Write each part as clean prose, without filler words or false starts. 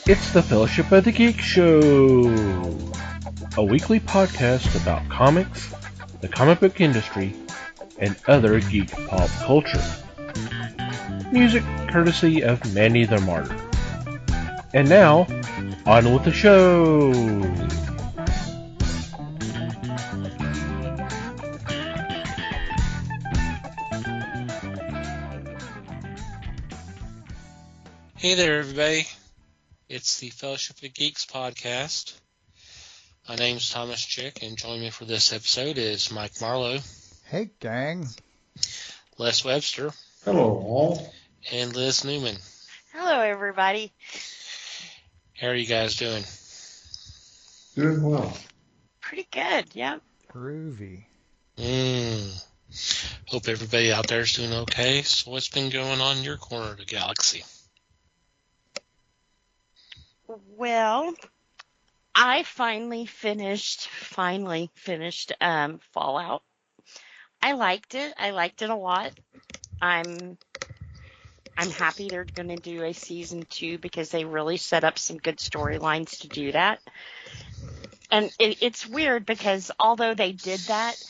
It's the Fellowship of the Geek Show, a weekly podcast about comics, the comic book industry, and other geek pop culture. Music courtesy of Manny the Martyr. And now, on with the show! Hey there, everybody. It's the Fellowship of Geeks podcast. My name's Thomas Chick, and joining me for this episode is Mike Marlowe. Hey, gang. Les Webster. Hello, all. And Liz Newman. Hello, everybody. How are you guys doing? Doing well. Pretty good, yeah. Groovy. Hope everybody out there is doing okay. So what's been going on in your corner of the galaxy? Well, I finally finished Fallout. I liked it. I liked it a lot. I'm happy they're going to do a season 2 because they really set up some good storylines to do that. And it's weird because although they did that,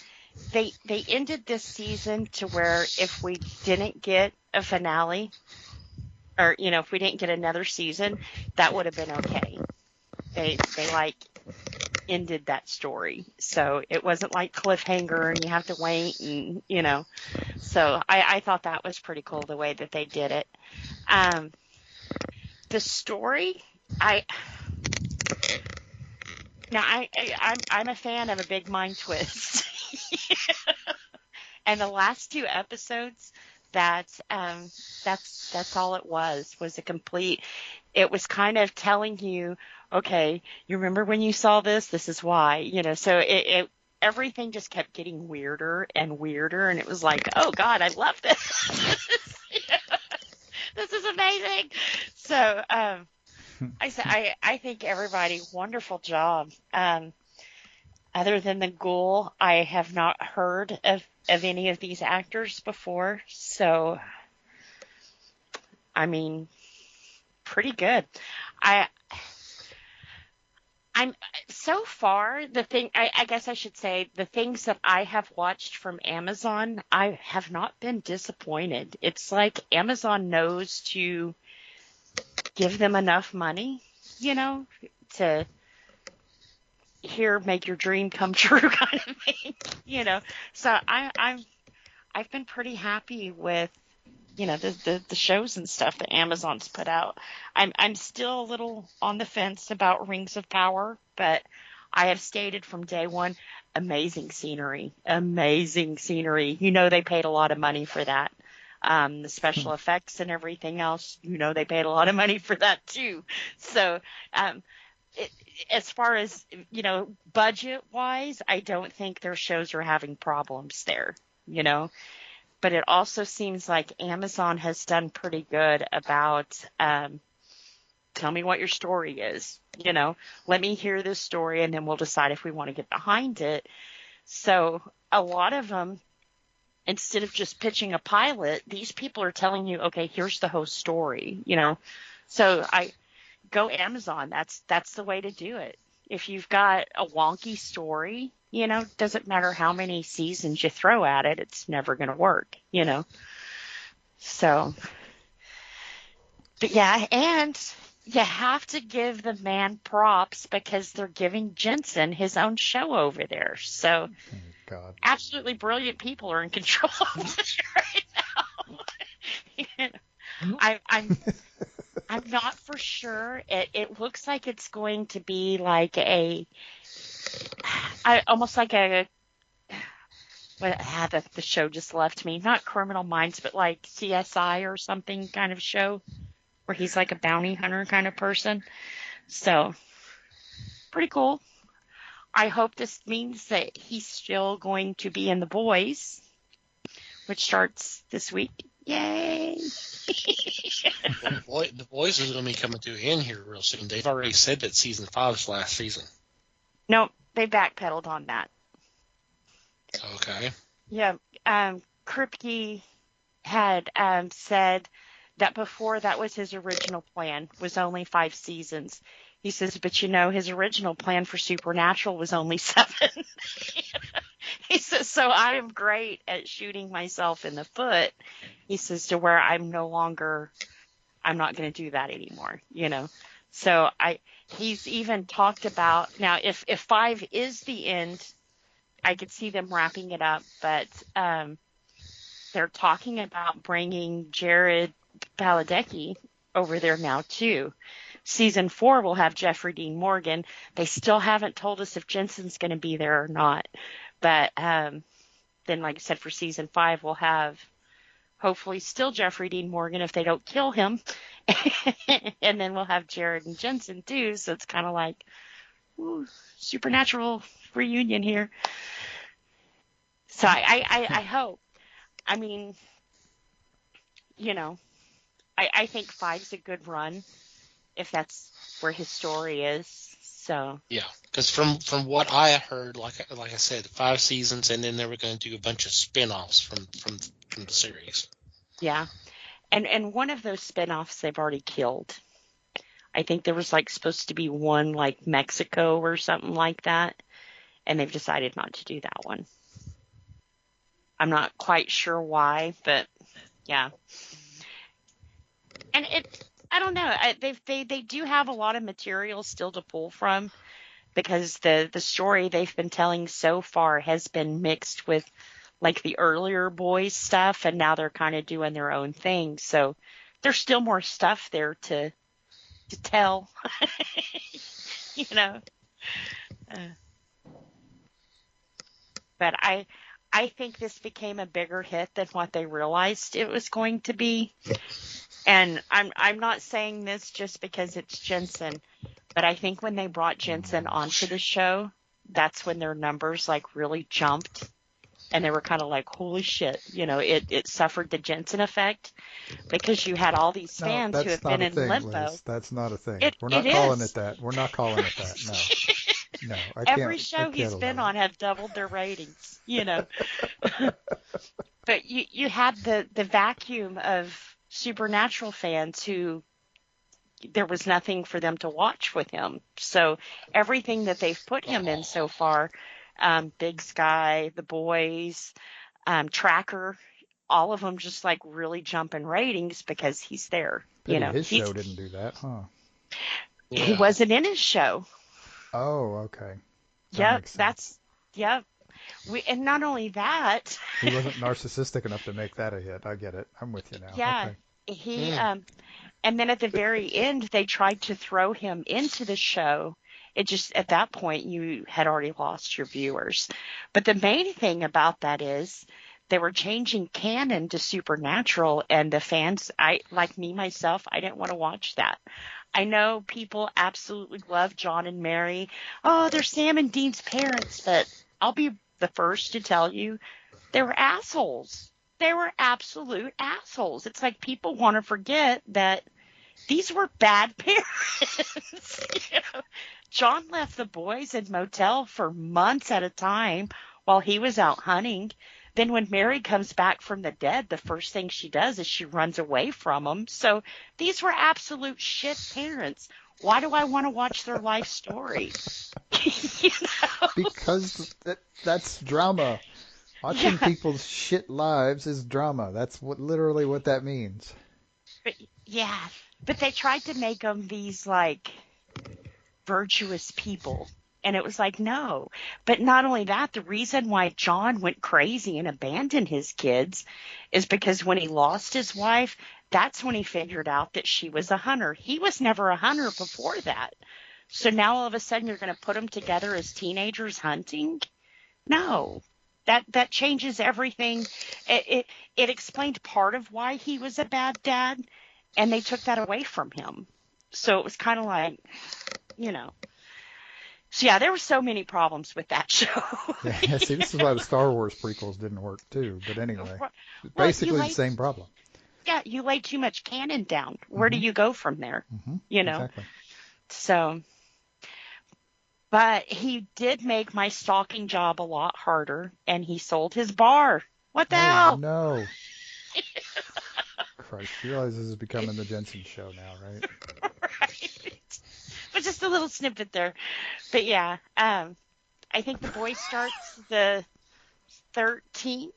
they ended this season to where if we didn't get a finale, or, if we didn't get another season, that would have been okay. They ended that story. So it wasn't like cliffhanger and you have to wait and, So I thought that was pretty cool the way that they did it. The story, I'm a fan of a big mind twist. And the last 2 episodes, that's all it was a complete, it was kind of telling you, okay, you remember when you saw this? This is why, so everything just kept getting weirder and weirder, and it was like, oh God, I love this. This is amazing. So, I think everybody, wonderful job. Other than the Ghoul, I have not heard of any of these actors before, so, pretty good. I'm so far, I guess I should say, the things that I have watched from Amazon, I have not been disappointed. It's like Amazon knows to give them enough money, to make your dream come true kind of thing, So I've been pretty happy with, the shows and stuff that Amazon's put out. I'm still a little on the fence about Rings of Power, but I have stated from day one, amazing scenery. They paid a lot of money for that. The special effects and everything else, they paid a lot of money for that too. So, as far as, budget-wise, I don't think their shows are having problems there, But it also seems like Amazon has done pretty good about, tell me what your story is, Let me hear this story, and then we'll decide if we want to get behind it. So a lot of them, instead of just pitching a pilot, these people are telling you, okay, here's the whole story, So go Amazon. That's the way to do it. If you've got a wonky story, doesn't matter how many seasons you throw at it, it's never going to work, So, but yeah, and you have to give the man props because they're giving Jensen his own show over there. So, God. Absolutely brilliant people are in control of this right now. I'm not for sure. It looks like it's going to be like almost like the show just left me. Not Criminal Minds, but like CSI or something kind of show where he's like a bounty hunter kind of person. So, pretty cool. I hope this means that he's still going to be in The Boys, which starts this week. Yay! The Boys is going to be coming to an end here real soon. They've already said that season 5 is last season. Nope, they backpedaled on that. Okay. Yeah, Kripke had said that before that was his original plan, was only 5 seasons. He says, but his original plan for Supernatural was only 7. He says, so I am great at shooting myself in the foot. He says, to where I'm not going to do that anymore, So he's even talked about, now if 5 is the end, I could see them wrapping it up, but they're talking about bringing Jared Padalecki over there now too. Season 4 will have Jeffrey Dean Morgan. They still haven't told us if Jensen's going to be there or not. But then, like I said, for season 5, we'll have hopefully still Jeffrey Dean Morgan if they don't kill him. And then we'll have Jared and Jensen too. So it's kind of like, Supernatural reunion here. So I hope. I mean, I think 5's a good run if that's where his story is. So yeah, because from what I heard, like I said, 5 seasons, and then they were going to do a bunch of spin-offs from the series. Yeah, and one of those spin-offs they've already killed. I think there was supposed to be one Mexico or something like that, and they've decided not to do that one. I'm not quite sure why, but yeah. And I don't know. They do have a lot of material still to pull from, because the story they've been telling so far has been mixed with the earlier boys stuff, and now they're kind of doing their own thing. So there's still more stuff there to tell, But I think this became a bigger hit than what they realized it was going to be. And I'm not saying this just because it's Jensen, but I think when they brought Jensen onto the show, that's when their numbers really jumped, and they were kind of holy shit, it suffered the Jensen effect, because you had all these fans who have been in limbo. Liz. That's not a thing. We're not calling it that. We're not calling it that. No, I can't. Every show he's been on have doubled their ratings, But you had the vacuum of Supernatural fans who there was nothing for them to watch with him. So everything that they've put him in so far, Big Sky, The Boys, Tracker, all of them just really jump in ratings because he's there. His show didn't do that, huh? Yeah. He wasn't in his show. Oh, okay. Yep. And not only that, he wasn't narcissistic enough to make that a hit. I get it. I'm with you now. Yeah, okay. he and then at the very end they tried to throw him into the show. It just, at that point you had already lost your viewers. But the main thing about that is they were changing canon to Supernatural, and the fans, myself, I didn't want to watch that. I know people absolutely love John and Mary. Oh, they're Sam and Dean's parents, but I'll be the first to tell you they were assholes. They were absolute assholes. It's people want to forget that these were bad parents. John left the boys in motel for months at a time while he was out hunting. Then when Mary comes back from the dead, the first thing she does is she runs away from them. So these were absolute shit parents. Why do I want to watch their life story? Because that's drama. Watching people's shit lives is drama. That's literally what that means. But they tried to make them these virtuous people. And it was no. But not only that, the reason why John went crazy and abandoned his kids is because when he lost his wife, that's when he figured out that she was a hunter. He was never a hunter before that. So now all of a sudden you're going to put them together as teenagers hunting? No. That changes everything. It explained part of why he was a bad dad, and they took that away from him. So it was kind of So yeah, there were so many problems with that show. Yeah, see, this is why the Star Wars prequels didn't work too. But anyway, basically the same problem. Yeah, you lay too much canon down. Where do you go from there? Exactly. So, but he did make my stalking job a lot harder, and he sold his bar. What the hell? No. Christ. You realize this is becoming the Jensen show now, right? Right. But just a little snippet there. But yeah, I think The Boy starts the 13th.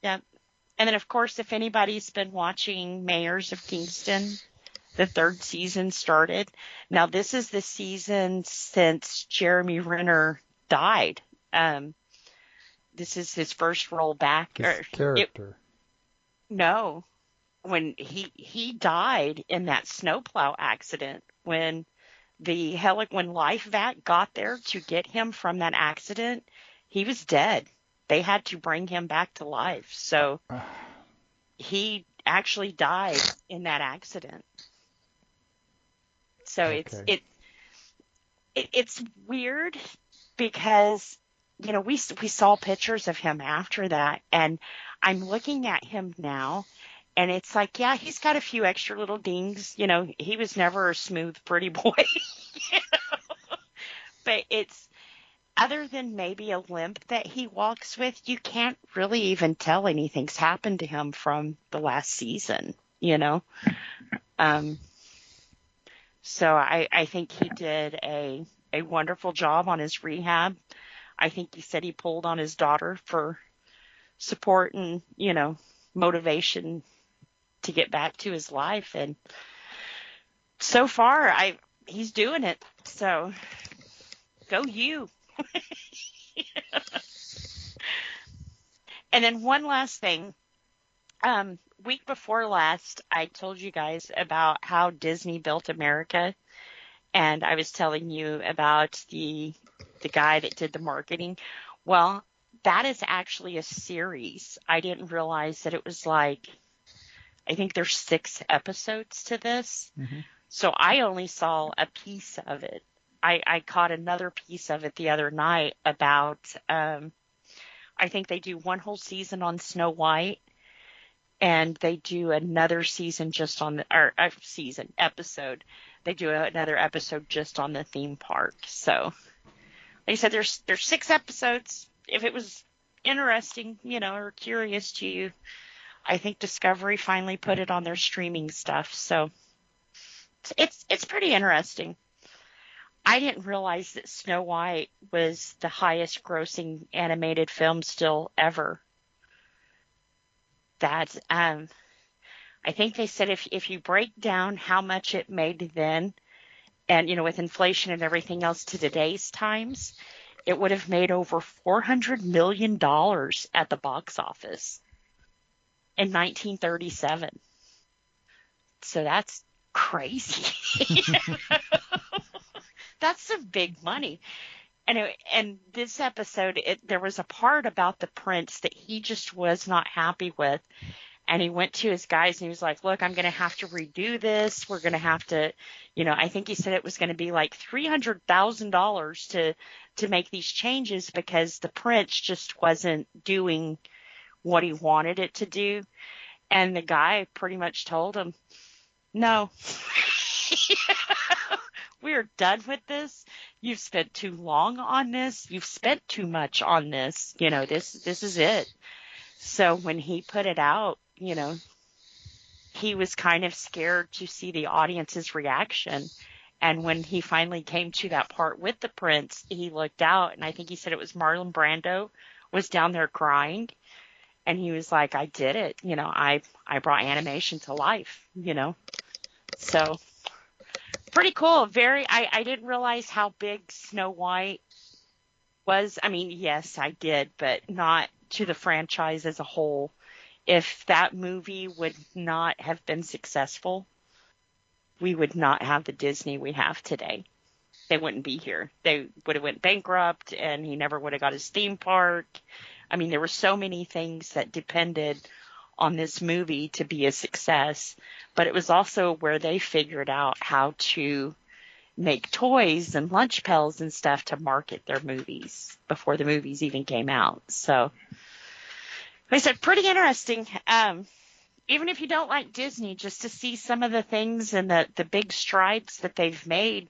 Yep. And then, of course, if anybody's been watching Mayors of Kingston, the 3rd season started. Now, this is the season since Jeremy Renner died. This is his first role back. His character. No, when he died in that snowplow accident, when when Life Vat got there to get him from that accident, he was dead. They had to bring him back to life. So he actually died in that accident. So Okay. it's weird because, you know, we saw pictures of him after that, and I'm looking at him now, and it's like, yeah, he's got a few extra little dings. You know, he was never a smooth, pretty boy. You know? But it's, other than maybe a limp that he walks with, you can't really even tell anything's happened to him from the last season, you know? So I think he did a wonderful job on his rehab. I think he said he pulled on his daughter for support and, you know, motivation to get back to his life. And so far, he's doing it. So go you. And then one last thing. Week before last, I told you guys about how Disney built America, and I was telling you about the guy that did the marketing. Well, that is actually a series. I didn't realize that it was like, I think there's 6 episodes to this. Mm-hmm. So I only saw a piece of it. I caught another piece of it the other night about, I think they do one whole season on Snow White, and they do another season just on episode. They do another episode just on the theme park. So, like I said, there's 6 episodes. If it was interesting, you know, or curious to you, I think Discovery finally put it on their streaming stuff. So it's pretty interesting. I didn't realize that Snow White was the highest grossing animated film still ever. That I think they said if you break down how much it made then, and, you know, with inflation and everything else to today's times, it would have made over $400 million at the box office in 1937. So that's crazy. That's some big money. And this episode, there was a part about the prince that he just was not happy with. And he went to his guys and he was like, look, I'm going to have to redo this. We're going to have to, you know, I think he said it was going to be like $300,000 to make these changes because the prince just wasn't doing what he wanted it to do. And the guy pretty much told him, no, we're done with this. You've spent too long on this. You've spent too much on this. You know, this is it. So when he put it out, you know, he was kind of scared to see the audience's reaction. And when he finally came to that part with the prince, he looked out, and I think he said it was Marlon Brando was down there crying. And he was like, I did it. You know, I brought animation to life, you know. So pretty cool. I didn't realize how big Snow White was. I mean, yes, I did, but not to the franchise as a whole. If that movie would not have been successful, we would not have the Disney we have today. They wouldn't be here. They would have went bankrupt, and he never would have got his theme park. I mean, there were so many things that depended on this movie to be a success, but it was also where they figured out how to make toys and lunch pails and stuff to market their movies before the movies even came out. So, like I said, pretty interesting. Even if you don't like Disney, just to see some of the things and the big strides that they've made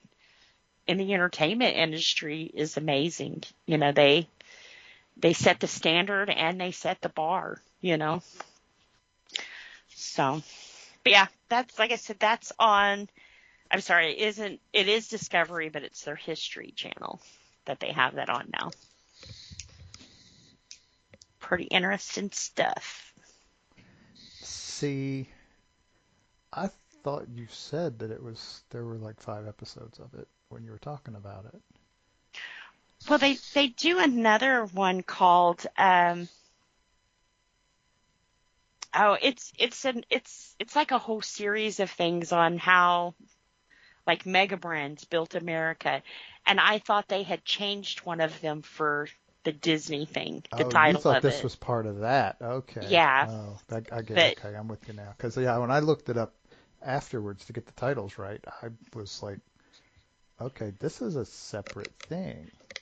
in the entertainment industry is amazing. You know, they set the standard and they set the bar, you know. So, but yeah, that's like I said, that's on. I'm sorry, it is Discovery, but it's their History channel that they have that on now. Pretty interesting stuff. See, I thought you said that there were like 5 episodes of it when you were talking about it. Well, they do another one called it's like a whole series of things on how like mega brands built America, and I thought they had changed one of them for the Disney thing, the Oh, you title thought of this it. was part of that. Okay. Yeah, Oh, I get but it. Okay, I'm with you now. Because, yeah, when I looked it up afterwards to get the titles right, I was like, okay, this is a separate thing.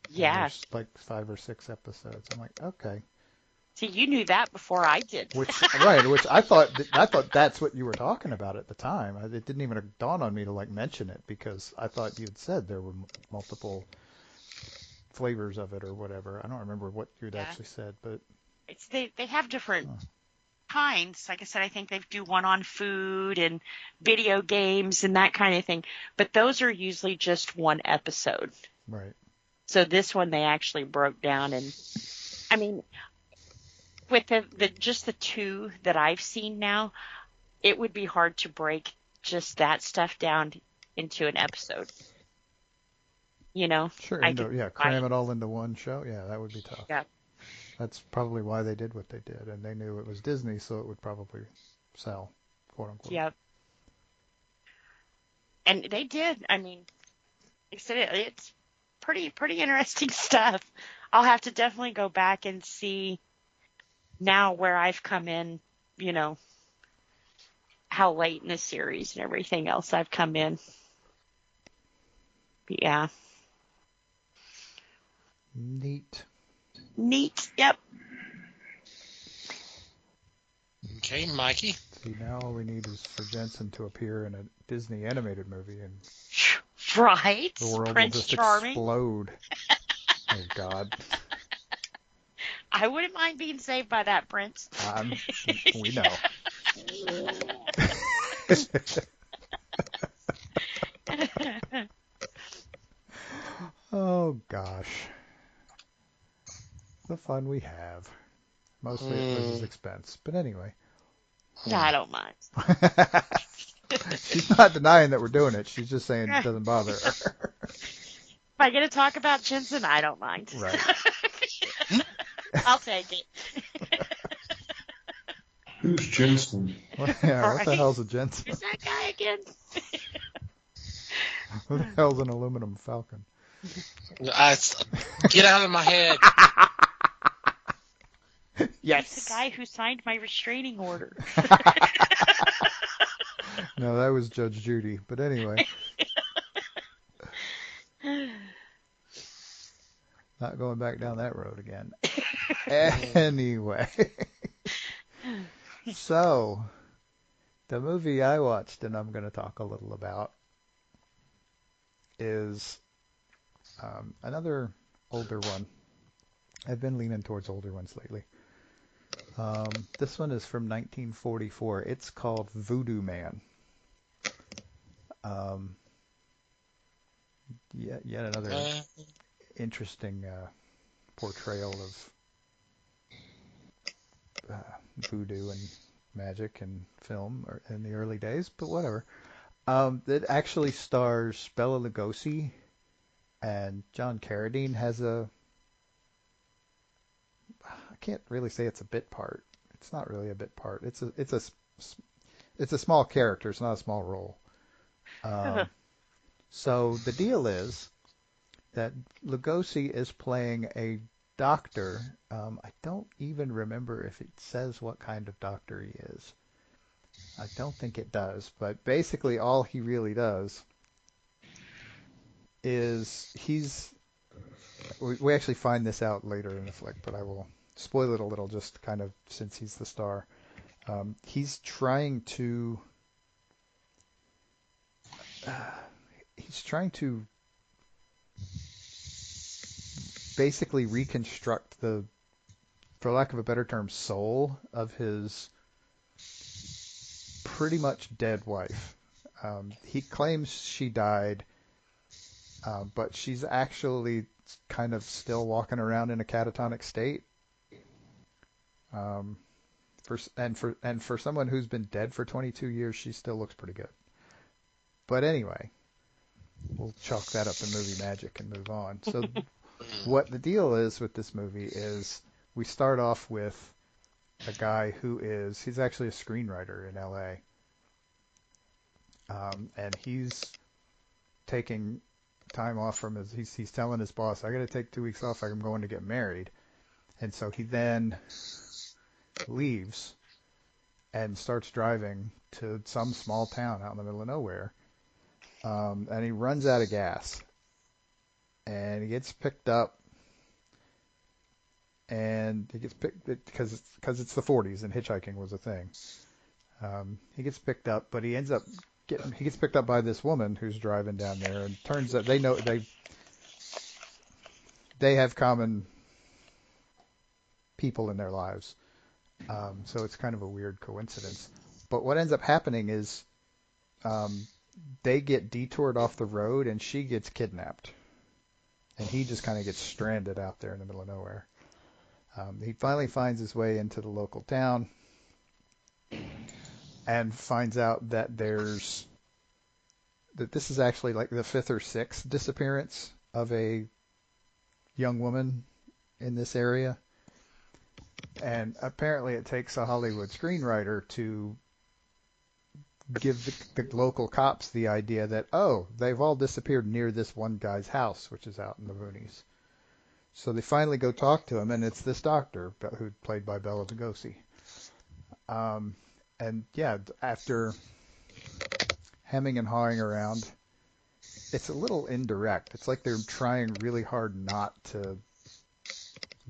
And yeah. there's like 5 or 6 episodes. I'm like, okay. See, you knew that before I did. Which I thought that's what you were talking about at the time. It didn't even dawn on me to like mention it because I thought you had said there were multiple flavors of it or whatever. I don't remember what you'd Yeah. actually said, but They have different huh, kinds. Like I said, I think they do one on food and video games and that kind of thing. But those are usually just one episode. right. So this one they actually broke down, and I mean, with the just the 2 that I've seen now, it would be hard to break just that stuff down into an episode. You know, Sure, I could, cram it all into one show. Yeah, that would be tough. yeah, That's probably why they did what they did, and they knew it was Disney, so it would probably sell, quote unquote. yeah, and they did. I mean, like I said, it's pretty interesting stuff. I'll have to definitely go back and see now where I've come in, you know, how late in the series and everything else I've come in. But yeah. Neat. Yep. Okay, Mikey. See, now all we need is for Jensen to appear in a Disney animated movie, and Right? the world Prince will just Charming. explode. Oh God. I wouldn't mind being saved by that prince. We know. Oh gosh, the fun we have. Mostly at Liz's expense, but anyway. I don't mind. She's not denying that we're doing it. She's just saying it doesn't bother her. If I get to talk about Jensen, I don't mind. Right. I'll take it. Who's Jensen? What the Right. hell's a Jensen? Who's that guy again? Who the hell's an aluminum falcon? Get out of my head. Yes. It's the guy who signed my restraining order. No, that was Judge Judy. But anyway. Not going back down that road again. Anyway. So, the movie I watched and I'm going to talk a little about is another older one. I've been leaning towards older ones lately. This one is from 1944. It's called Voodoo Man. Yet another interesting portrayal of voodoo and magic and film in the early days, but whatever. It actually stars Bela Lugosi, and John Carradine has I can't really say it's a bit part. It's not really a bit part. It's a small character. It's not a small role. So the deal is that Lugosi is playing a doctor. I don't even remember if it says what kind of doctor he is. I don't think it does, but basically all he really does is we actually find this out later in the flick, but I will spoil it a little just kind of since he's the star. He's trying to basically reconstruct for lack of a better term, soul of his pretty much dead wife. He claims she died, but she's actually kind of still walking around in a catatonic state. For someone who's been dead for 22 years, she still looks pretty good. But anyway, we'll chalk that up to movie magic and move on. So what the deal is with this movie is we start off with a guy he's actually a screenwriter in LA. And he's taking time off from he's telling his boss, I got to take 2 weeks off. I'm going to get married. And so he then leaves and starts driving to some small town out in the middle of nowhere. And he runs out of gas. And he gets picked up. And he gets picked because it's the 40s and hitchhiking was a thing. He gets picked up, but he gets picked up by this woman who's driving down there, and turns out they have common people in their lives. So it's kind of a weird coincidence. But what ends up happening is they get detoured off the road, and she gets kidnapped, and he just kind of gets stranded out there in the middle of nowhere. He finally finds his way into the local town and finds out that this is actually like the 5th or 6th disappearance of a young woman in this area. And apparently it takes a Hollywood screenwriter to give the local cops the idea that, oh, they've all disappeared near this one guy's house, which is out in the boonies. So they finally go talk to him, and it's this doctor, who's played by Bela Lugosi. And yeah, after hemming and hawing around, it's a little indirect. It's like they're trying really hard not to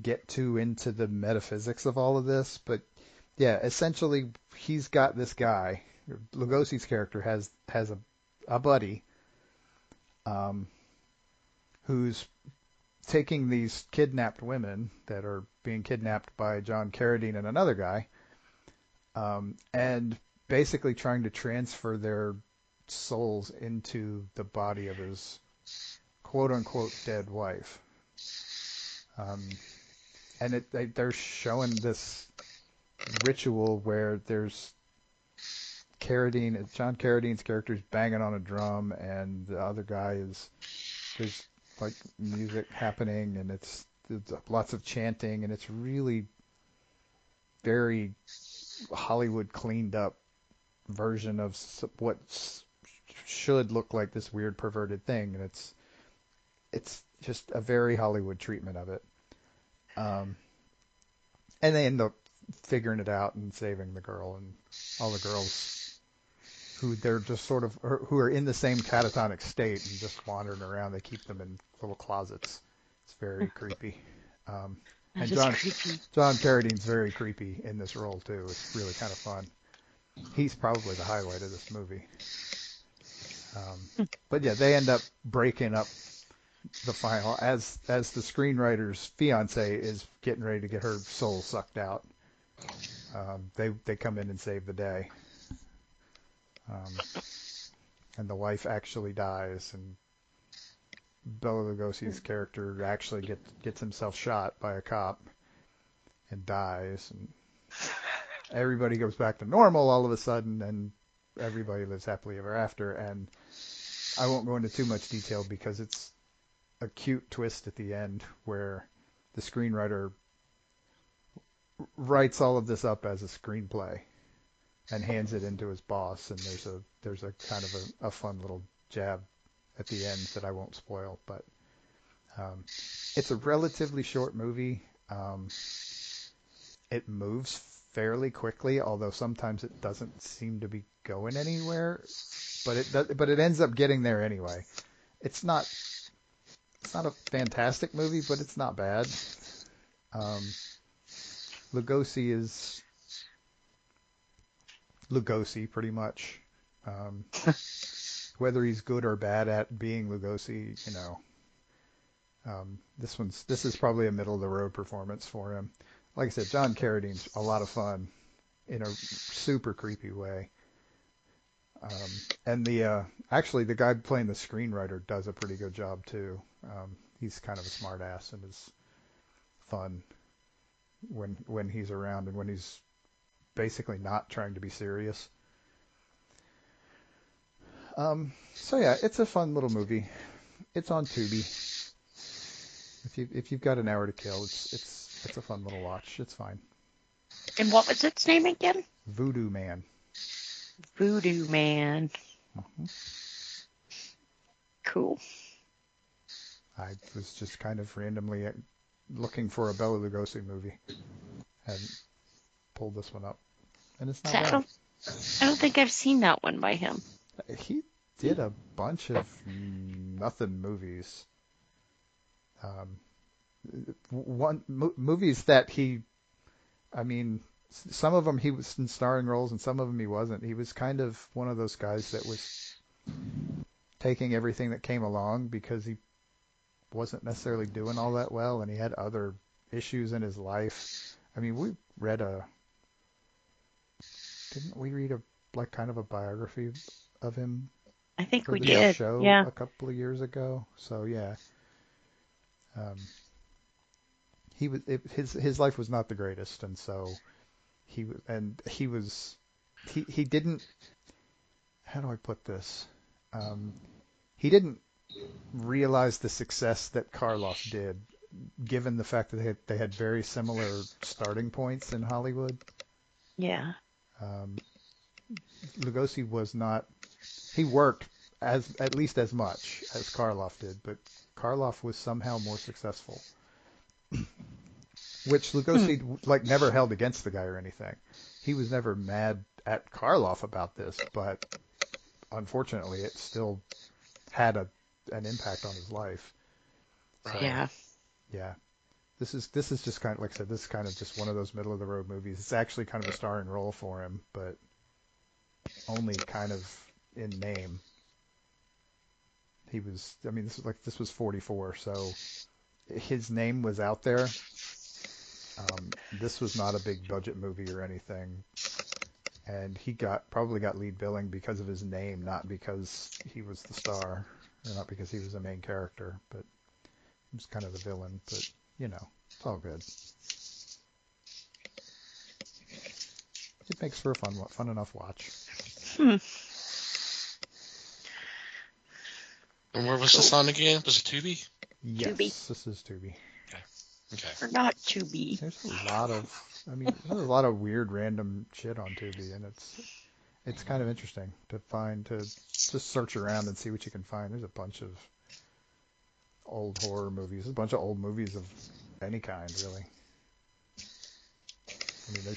get too into the metaphysics of all of this. But yeah, essentially, he's got this guy. Lugosi's character has a buddy who's taking these kidnapped women that are being kidnapped by John Carradine and another guy, and basically trying to transfer their souls into the body of his quote-unquote dead wife. And they're showing this ritual where there's John Carradine's character is banging on a drum, and the other guy there's like music happening, and it's lots of chanting, and it's really very Hollywood cleaned up version of what should look like this weird perverted thing, and it's just a very Hollywood treatment of it. And they end up figuring it out and saving the girl and all the girls who they're just sort of who are in the same catatonic state and just wandering around. They keep them in little closets. It's very creepy. And John Carradine's very creepy in this role too. It's really kind of fun. He's probably the highlight of this movie. But yeah, they end up breaking up the final as the screenwriter's fiance is getting ready to get her soul sucked out. They come in and save the day. And the wife actually dies, and Bela Lugosi's character actually gets himself shot by a cop and dies, and everybody goes back to normal all of a sudden, and everybody lives happily ever after. And I won't go into too much detail because it's a cute twist at the end where the screenwriter writes all of this up as a screenplay and hands it into his boss, and there's a kind of a fun little jab at the end that I won't spoil, but it's a relatively short movie. It moves fairly quickly, although sometimes it doesn't seem to be going anywhere, but it ends up getting there anyway. It's not a fantastic movie, but it's not bad. Lugosi is Lugosi pretty much. Whether he's good or bad at being Lugosi, this is probably a middle of the road performance for him. Like I said, John Carradine's a lot of fun in a super creepy way. And the actually the guy playing the screenwriter does a pretty good job too. He's kind of a smart ass and is fun when he's around and when he's basically not trying to be serious. So yeah, it's a fun little movie. It's on Tubi. If you've got an hour to kill, it's a fun little watch. It's fine. And what was its name again? Voodoo Man. Voodoo Man. Mhm. Cool. I was just kind of randomly looking for a Bela Lugosi movie and pulled this one up, and it's not So I bad. don't think I've seen that one by him. He did a bunch of nothing movies. Movies that some of them he was in starring roles and some of them he wasn't. He was kind of one of those guys that was taking everything that came along because he wasn't necessarily doing all that well and he had other issues in his life. I mean, didn't we read like kind of a biography of him I think for we the did. show Yeah. a couple of years ago? So yeah. His life was not the greatest, and so he didn't, how do I put this? He didn't realize the success that Karloff did, given the fact that they had very similar starting points in Hollywood. Yeah. Lugosi was not. He worked at least as much as Karloff did, but Karloff was somehow more successful. Which Lugosi never held against the guy or anything. He was never mad at Karloff about this, but unfortunately, it still had an impact on his life. So, Yeah. yeah. This is just kind of, like I said, this is kind of just one of those middle of the road movies. It's actually kind of a starring role for him, but only kind of in name. This was 44, so his name was out there. This was not a big budget movie or anything, and he probably got lead billing because of his name, not because he was the star, or not because he was the main character, but he was kind of the villain. But it's all good. It makes for a fun enough watch. And where was this on again? Was it Tubi? Yes, Tubi. this is Tubi. Okay. Or not to be. There's a lot of weird random shit on Tubi, and it's kind of interesting to just search around and see what you can find. There's a bunch of old horror movies, a bunch of old movies of any kind, really. I mean,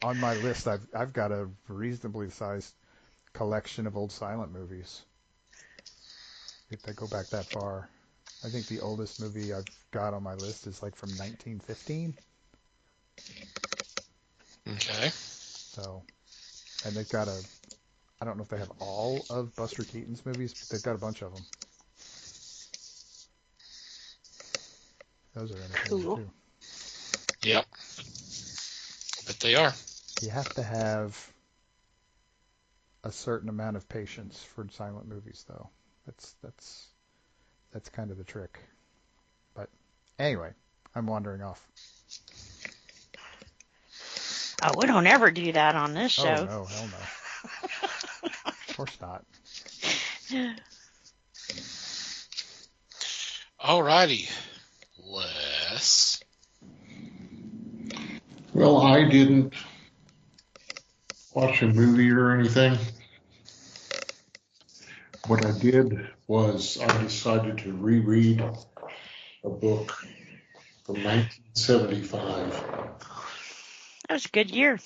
on my list, I've got a reasonably sized collection of old silent movies. If they go back that far. I think the oldest movie I've got on my list is like from 1915. Okay. So, and they've got I don't know if they have all of Buster Keaton's movies, but they've got a bunch of them. Those are entertaining Cool. too. Yep. But they are. You have to have a certain amount of patience for silent movies, though. That's kind of the trick. But anyway, I'm wandering off. Oh, we don't ever do that on this show. Oh no, hell no. Of course not. Alrighty. Les. Well, I didn't watch a movie or anything. What I did was I decided to reread a book from 1975. That was a good year.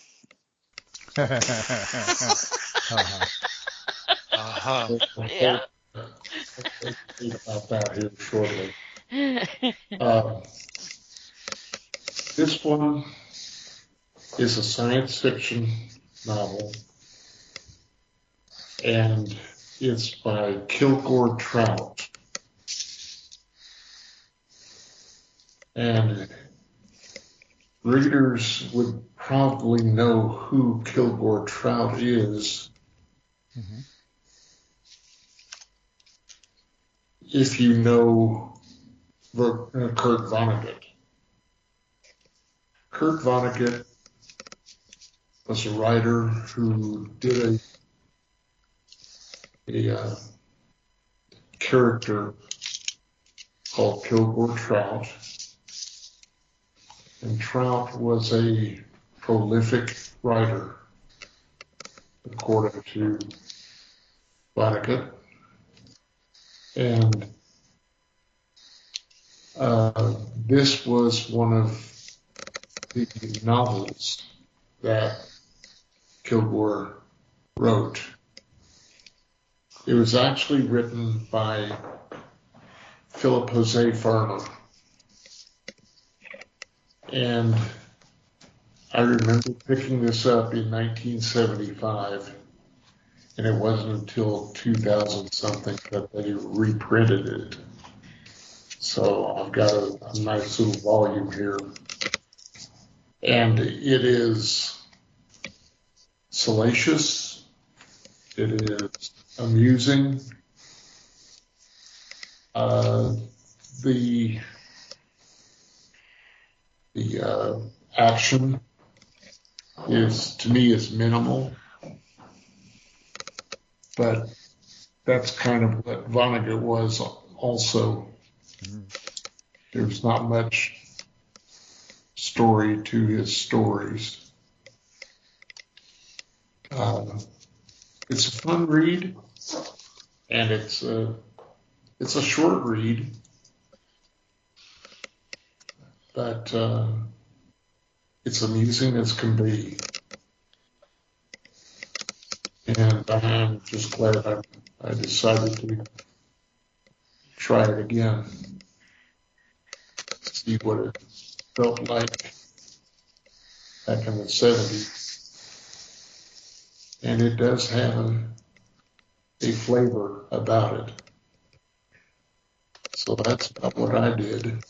Uh-huh. Uh-huh. Yeah. I'll speak about that here shortly. This one is a science fiction novel, and it's by Kilgore Trout. And readers would probably know who Kilgore Trout is Mm-hmm. If you know Kurt Vonnegut. Kurt Vonnegut was a writer who did a character called Kilgore Trout. And Trout was a prolific writer, according to Vonnegut. And this was one of the novels that Kilgore wrote. It was actually written by Philip Jose Farmer. And I remember picking this up in 1975, and it wasn't until 2000 something that they reprinted it. So I've got a nice little volume here. And it is salacious. It is amusing. The action is, to me, is minimal, but that's kind of what Vonnegut was also. Mm-hmm. There's not much story to his stories. It's a fun read, and it's a short read, but it's amusing as can be. And I'm just glad I decided to try it again, see what it felt like back in the 70s. And it does have a flavor about it. So that's about what I did.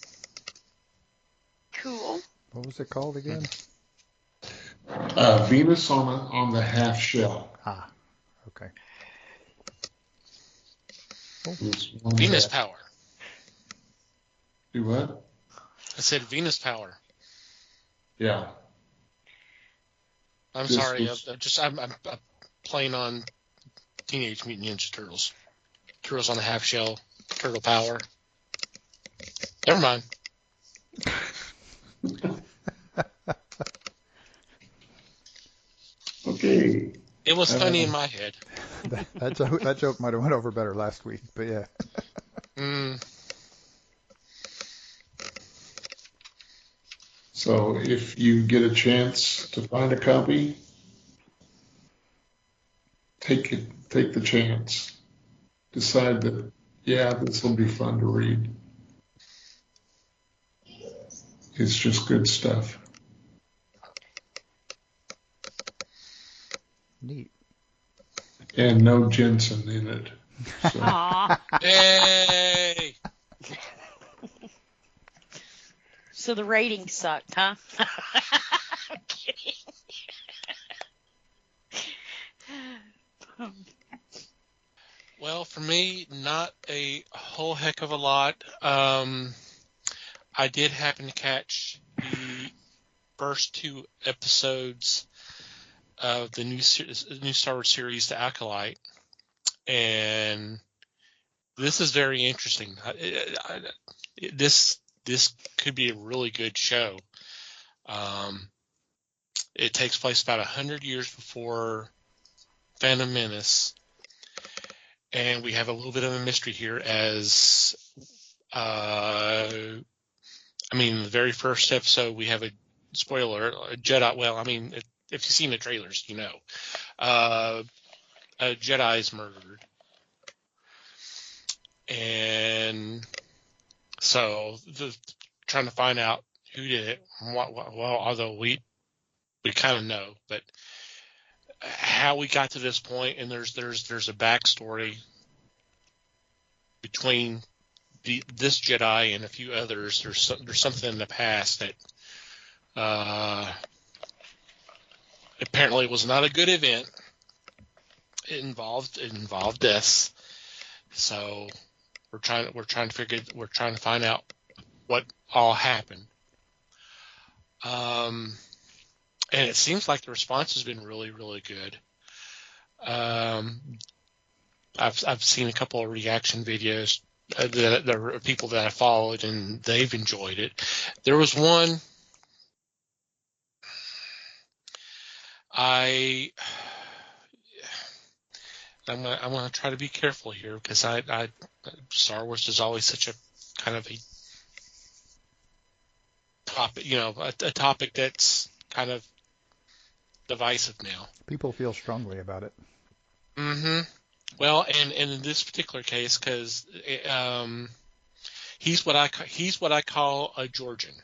Cool. What was it called again? Venus on the Half Shell. Ah, okay. Venus Power. Do what? I said Venus Power. Yeah. I'm sorry. I'm playing on Teenage Mutant Ninja Turtles. Turtles on the Half Shell. Turtle Power. Never mind. Okay. It was funny in my head. That joke might have went over better last week, but yeah. So if you get a chance to find a copy, take the chance. Decide that, yeah, this will be fun to read. It's just good stuff. Neat. And no Jensen in it. So. Aw. Yay! So the rating sucked, huh? I'm kidding. Well, for me, not a whole heck of a lot. I did happen to catch the first two episodes of the new Star Wars series, The Acolyte, and this is very interesting. This could be a really good show. It takes place about 100 years before Phantom Menace, and we have a little bit of a mystery here as, the very first episode, we have a spoiler, a Jedi, well, I mean, if you've seen the trailers, you know. A Jedi is murdered. And so, trying to find out who did it. Well, although we kind of know, but how we got to this point, and there's a backstory between this Jedi and a few others. There's something in the past that apparently was not a good event, it involved deaths. So we're trying to find out what all happened. And it seems like the response has been really, really good. I've seen a couple of reaction videos that there are people that I followed, and they've enjoyed it. There was one I'm gonna try to be careful here because I Star Wars is always such a kind of a topic, a topic that's kind of divisive now. People feel strongly about it. Mm-hmm. Well, and in this particular case, because he's what I call a Georgian,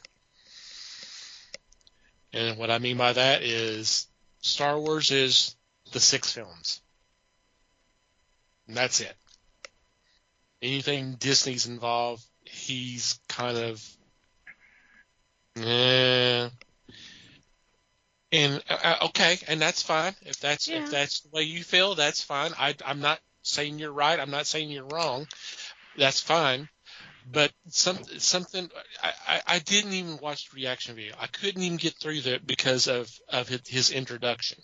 and what I mean by that is Star Wars is the 6 films, and that's it. Anything Disney's involved, he's kind of, and okay, and that's fine. If that's the way you feel, that's fine. I'm not saying you're right. I'm not saying you're wrong. That's fine. But something I didn't even watch the reaction video. I couldn't even get through that because of his introduction.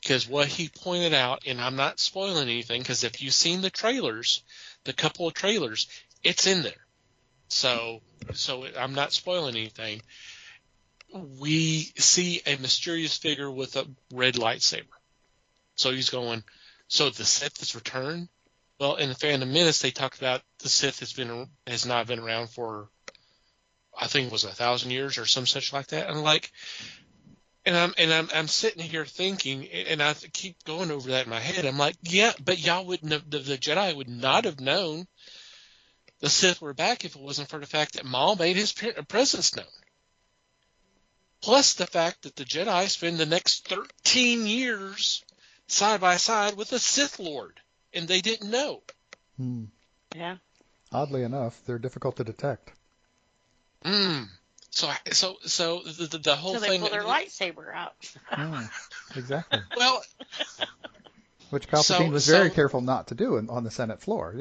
Because what he pointed out, and I'm not spoiling anything, because if you've seen the trailers, the couple of trailers, it's in there. So I'm not spoiling anything. We see a mysterious figure with a red lightsaber. So he's going, so the Sith has returned? Well, in the Phantom Menace, they talked about the Sith has not been around for, I think it was 1,000 years or some such like that. I'm like, I'm sitting here thinking, and I keep going over that in my head. I'm like, yeah, but y'all wouldn't have, the Jedi would not have known the Sith were back if it wasn't for the fact that Maul made his presence known. Plus the fact that the Jedi spend the next 13 years side by side with a Sith Lord, and they didn't know. Yeah. Oddly enough, they're difficult to detect. So the whole thing. So they pull their lightsaber out. Exactly. Well, which Palpatine was very careful not to do on the Senate floor,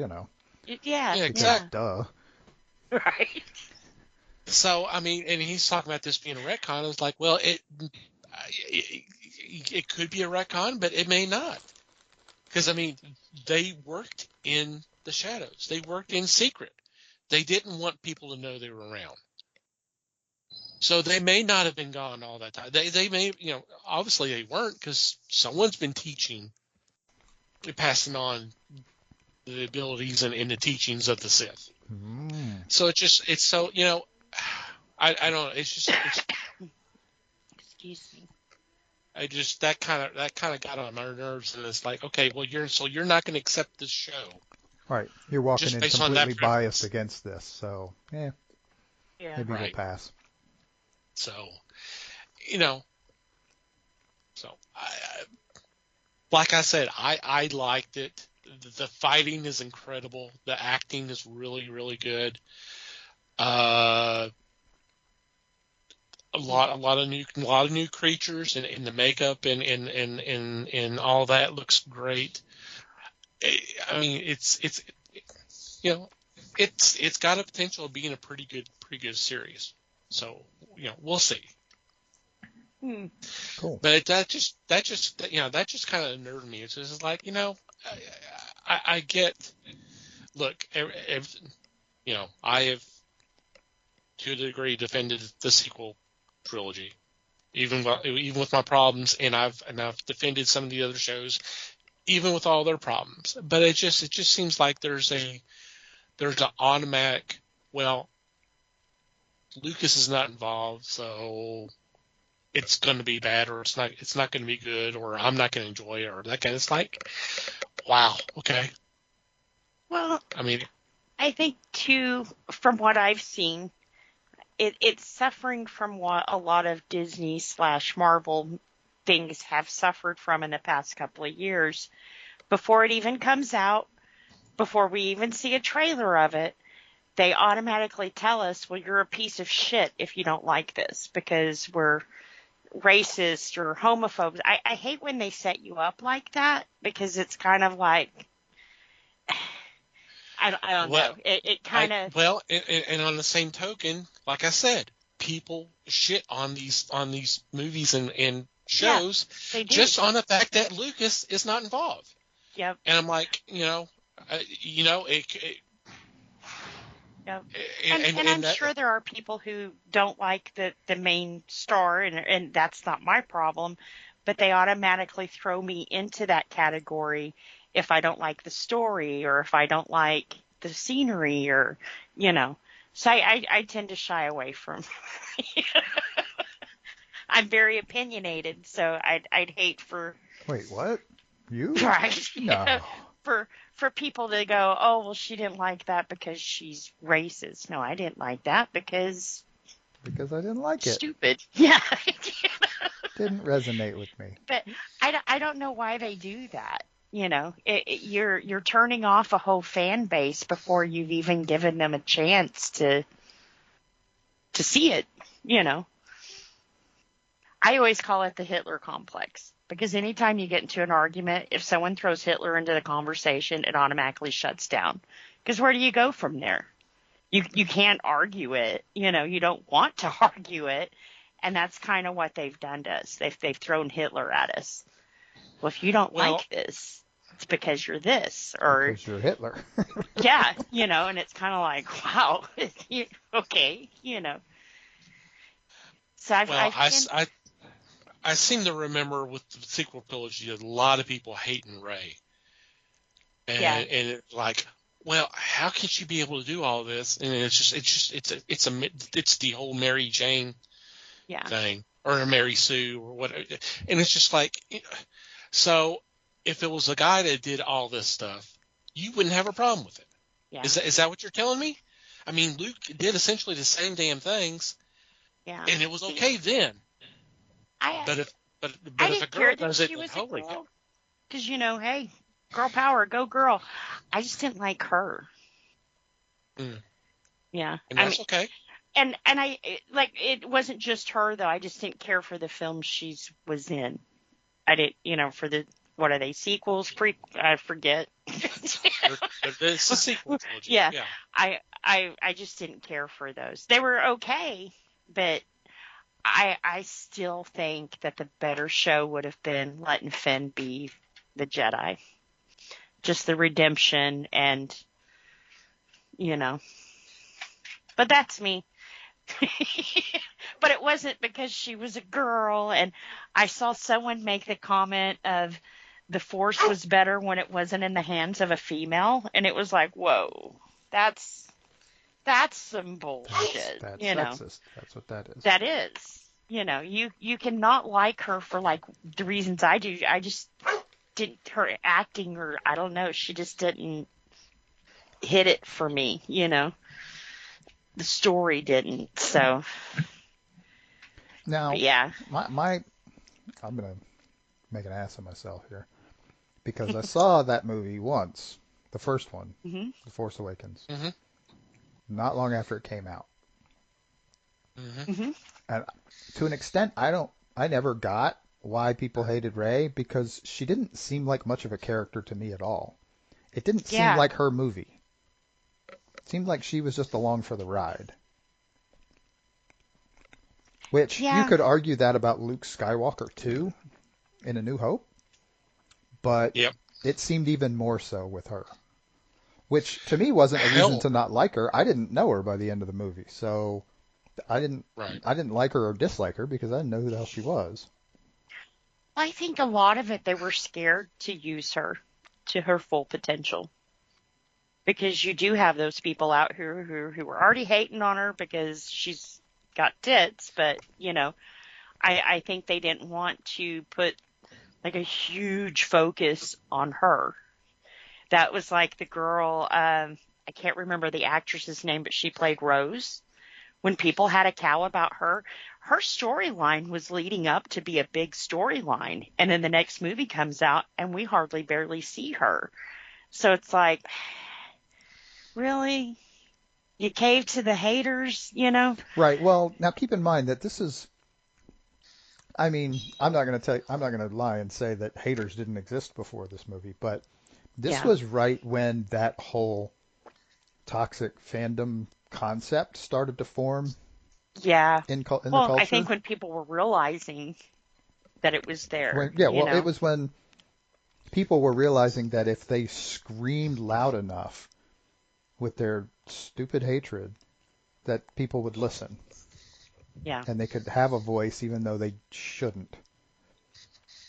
Yeah, exactly. Duh. Right. So, I mean, and he's talking about this being a retcon. I was like, well, it could be a retcon, but it may not. Because, I mean, they worked in the shadows. They worked in secret. They didn't want people to know they were around. So they may not have been gone all that time. They may, obviously they weren't, because someone's been teaching, passing on the abilities and the teachings of the Sith. So it's so, I don't know. It's excuse me. That kind of got on my nerves, and it's like, okay, well, you're not going to accept this show, right? You're walking in completely biased against this, so maybe we'll pass. So, like I said, I liked it. The fighting is incredible. The acting is really, really good. A lot of new creatures, and the makeup and all that looks great. I mean, it's got a potential of being a pretty good series. So we'll see. Cool. But that just kind of unnerved me. It's just like, I get. Look, I have to a degree defended the sequel trilogy, even with my problems, and I've defended some of the other shows, even with all their problems. But it just seems like there's an automatic, well, Lucas is not involved, so it's going to be bad, or it's not going to be good, or I'm not going to enjoy it, or that kind of. It's like, wow, okay. Well, I mean, I think too, from what I've seen, it's suffering from what a lot of Disney/Marvel things have suffered from in the past couple of years. Before it even comes out, before we even see a trailer of it, they automatically tell us, well, you're a piece of shit if you don't like this, because we're racist or homophobic. I hate when they set you up like that, because it's kind of like, I don't know. It kind of. Well, and on the same token, like I said, people shit on these movies and shows they do. just on the fact that Lucas is not involved. Yep. And I'm like, it. Yep. And I'm sure there are people who don't like the main star, and that's not my problem, but they automatically throw me into that category if I don't like the story, or if I don't like the scenery, or, So I tend to shy away from. I'm very opinionated, so I'd hate for. Wait, what? You? Right. No. For people to go, oh, well, she didn't like that because she's racist. No, I didn't like that because I didn't like it. Stupid. Yeah. Didn't resonate with me. But I don't know why they do that. You're turning off a whole fan base before you've even given them a chance to see it. I always call it the Hitler complex, because anytime you get into an argument, if someone throws Hitler into the conversation, it automatically shuts down. Because where do you go from there? You can't argue it. You don't want to argue it. And that's kind of what they've done to us. They've thrown Hitler at us. Well, if you don't like this, it's because you're this, or because you're Hitler. Yeah, and it's kind of like, wow, okay, So I seem to remember with the sequel trilogy, a lot of people hating Ray, and it's like, well, how can she be able to do all this? And it's the whole Mary Jane thing, or a Mary Sue, or whatever. And it's just like, so if it was a guy that did all this stuff, you wouldn't have a problem with it. Yeah. Is that what you're telling me? I mean, Luke did essentially the same damn things, and it was okay then. But if a girl does it, holy cow. Because, hey, girl power, go girl. I just didn't like her. Mm. Yeah. And that's okay. And it wasn't just her, though. I just didn't care for the film she was in. I didn't, for the, what are they, sequels? I forget. It's a sequel trilogy. Yeah. I just didn't care for those. They were okay, but I still think that the better show would have been letting Finn be the Jedi. Just the redemption and, But that's me. But it wasn't because she was a girl. And I saw someone make the comment of the Force was better when it wasn't in the hands of a female. And it was like, whoa, that's some bullshit. That's sexist. That's what that is. That is. You cannot like her for like the reasons I do. I just didn't, her acting, or I don't know, she just didn't hit it for me, The story didn't. So now, yeah. I'm gonna make an ass of myself here, because I saw that movie once, the first one, mm-hmm. The Force Awakens, mm-hmm. not long after it came out. Mm-hmm. And to an extent, I never got why people hated Rey, because she didn't seem like much of a character to me at all. It didn't seem like her movie. It seemed like she was just along for the ride. Which you could argue that about Luke Skywalker too, in A New Hope. But it seemed even more so with her. Which to me wasn't a reason to not like her. I didn't know her by the end of the movie, so I didn't like her or dislike her because I didn't know who the hell she was. I think a lot of it, they were scared to use her to her full potential. Because you do have those people out who were already hating on her because she's got tits, but, I think they didn't want to put like a huge focus on her. That was like the girl, I can't remember the actress's name, but she played Rose. When people had a cow about her storyline was leading up to be a big storyline. And then the next movie comes out and we hardly barely see her. So it's like, really? You cave to the haters, Right. Well, now keep in mind that this is I mean, I'm not going to lie and say that haters didn't exist before this movie, but this Yeah. was right when that whole toxic fandom concept started to form Yeah. in the Well, culture. I think when people were realizing that it was there. It was when people were realizing that if they screamed loud enough with their stupid hatred, that people would listen. Yeah. And they could have a voice even though they shouldn't.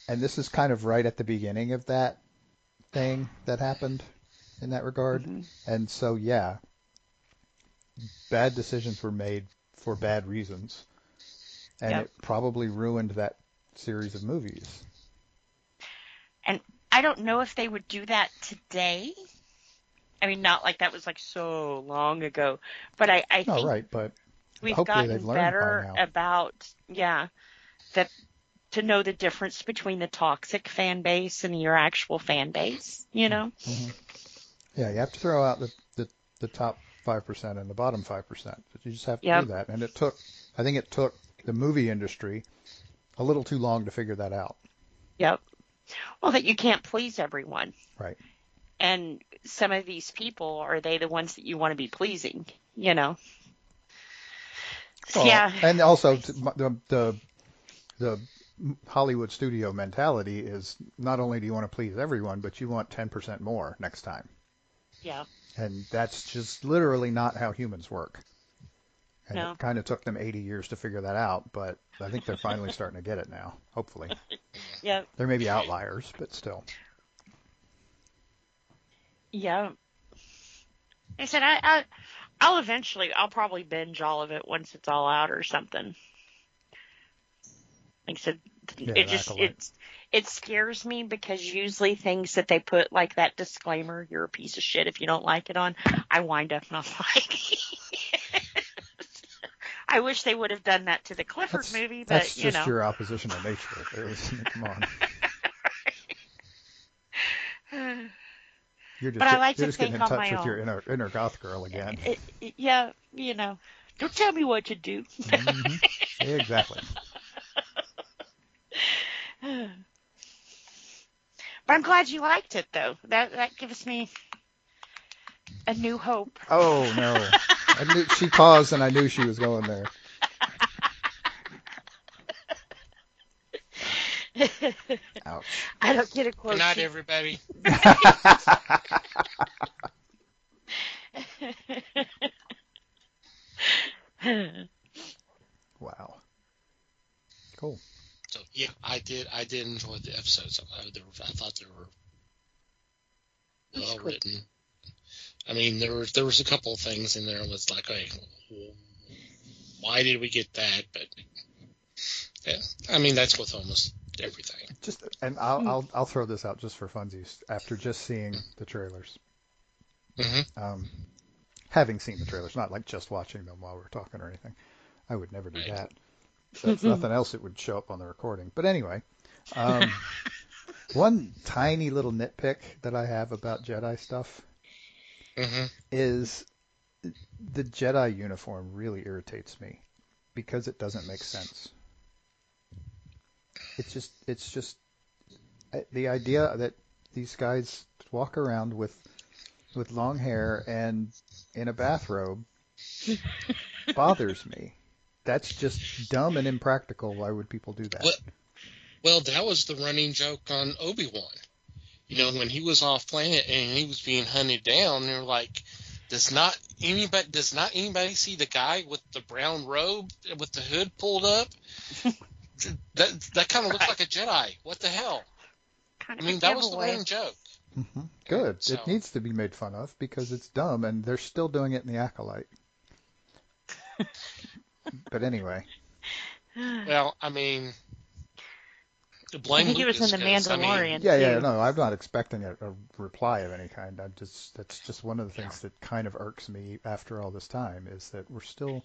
And this is kind of right at the beginning of that thing that happened in that regard. Mhm. And so, yeah, bad decisions were made for bad reasons. And Yep. it probably ruined that series of movies. And I don't know if they would do that today. I mean, not like that was like so long ago, but I No, think right, but we've hopefully they've gotten learned by better now. about, that to know the difference between the toxic fan base and your actual fan base, Mm-hmm. Yeah, you have to throw out the top 5% and the bottom 5%. But you just have to Yep. do that. And I think it took the movie industry a little too long to figure that out. Yep. Well, that you can't please everyone. Right. And some of these people, are they the ones that you want to be pleasing, Well, yeah. And also the Hollywood studio mentality is not only do you want to please everyone, but you want 10% more next time. Yeah. And that's just literally not how humans work. And No. it kind of took them 80 years to figure that out, but I think they're finally starting to get it now, hopefully. Yeah. There may be outliers, but still. Yeah. I said I'll probably binge all of it once it's all out or something. Like I said, Yeah, it just Acolyte. it scares me because usually things that they put like that disclaimer, you're a piece of shit if you don't like it on, I wind up not liking. I wish they would have done that to the Clifford movie, but That's just your opposition to nature. Come on. But I like you're to just getting think in on touch my with your own. inner goth girl again. Yeah, don't tell me what to do. Mm-hmm. Yeah, exactly. But I'm glad you liked it, though. That gives me a new hope. Oh no! She paused, and I knew she was going there. Ouch. I don't get a quote. Good night, everybody. Wow. Cool. So yeah, I did enjoy the episodes. I thought they were well written. I mean, there was a couple of things in there that was like, hey, why did we get that? But yeah, I mean that's with almost everything. I'll throw this out just for funsies. After just seeing the trailers, having seen the trailers, not like just watching them while we're talking or anything. I would never do that. If nothing else, it would show up on the recording. But anyway, one tiny little nitpick that I have about Jedi stuff is the Jedi uniform really irritates me because it doesn't make sense. It's just the idea that these guys walk around with long hair and in a bathrobe bothers me. That's just dumb and impractical. Why would people do that? Well, that was the running joke on Obi-Wan. When he was off planet and he was being hunted down, they're like, does not anybody see the guy with the brown robe with the hood pulled up? That kind of looks like a Jedi. What the hell? That was the running joke. Mm-hmm. Good. So, it needs to be made fun of because it's dumb, and they're still doing it in the Acolyte. But anyway. Well, I mean, blame I think Lucas. it was in The Mandalorian. Yeah, no, I'm not expecting a reply of any kind. That's just one of the things that kind of irks me after all this time is that we're still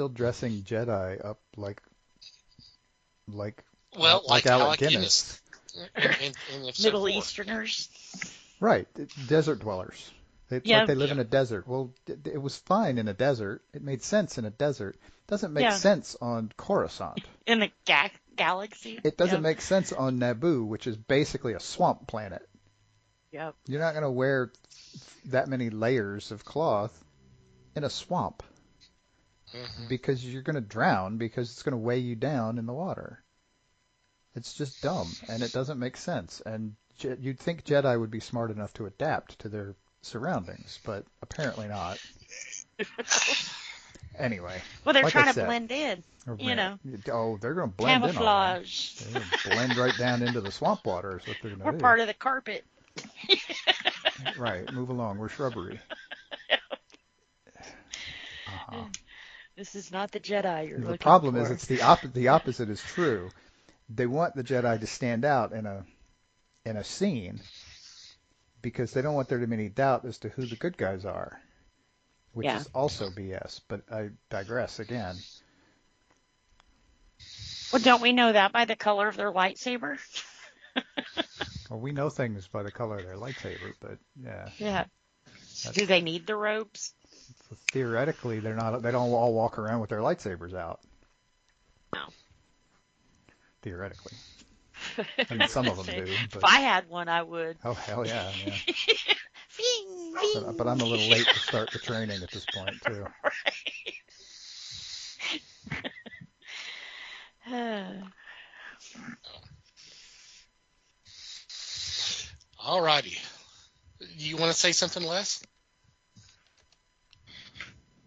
dressing Jedi up like Alec Guinness. Middle Easterners. Right, desert dwellers. It's like they live in a desert. Well, it was fine in a desert. It made sense in a desert. It doesn't make sense on Coruscant. in the galaxy. It doesn't Yep. make sense on Naboo, which is basically a swamp planet. Yep. You're not going to wear that many layers of cloth in a swamp because you're going to drown because it's going to weigh you down in the water. It's just dumb, and it doesn't make sense. And you'd think Jedi would be smart enough to adapt to their surroundings, but apparently not. Anyway. Well, they're like trying I to said, blend in, you know. Oh, they're going to blend in all right. Camouflage. They're going to blend right down into the swamp water is what they're going We're to do. part of the carpet. Right, move along. We're shrubbery. Uh-huh. This is not the Jedi you're looking for. The problem is it's the opposite is true. They want the Jedi to stand out in a scene because they don't want there to be any doubt as to who the good guys are, which is also BS. But I digress again. Well, don't we know that by the color of their lightsaber? Well, we know things by the color of their lightsaber, but yeah. Yeah. Do they need the robes? So theoretically, they don't all walk around with their lightsabers out. No. Theoretically. I mean, some of them do. But... If I had one, I would. Oh, hell yeah. Ving, ving. But I'm a little late to start the training at this point, too. Right. Alrighty. You want to say something, Les?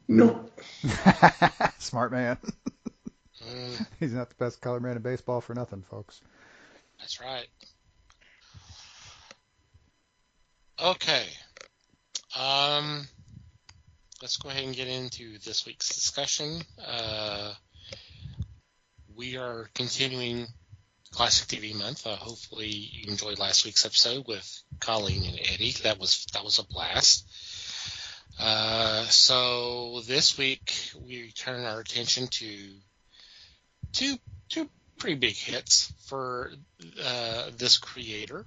Nope. Smart man. He's not the best color man in baseball for nothing, folks. That's right. Okay. Let's go ahead and get into this week's discussion. We are continuing Classic TV Month. Hopefully you enjoyed last week's episode with Colleen and Eddie. That was a blast. So this week we turn our attention to two pretty big hits for this creator,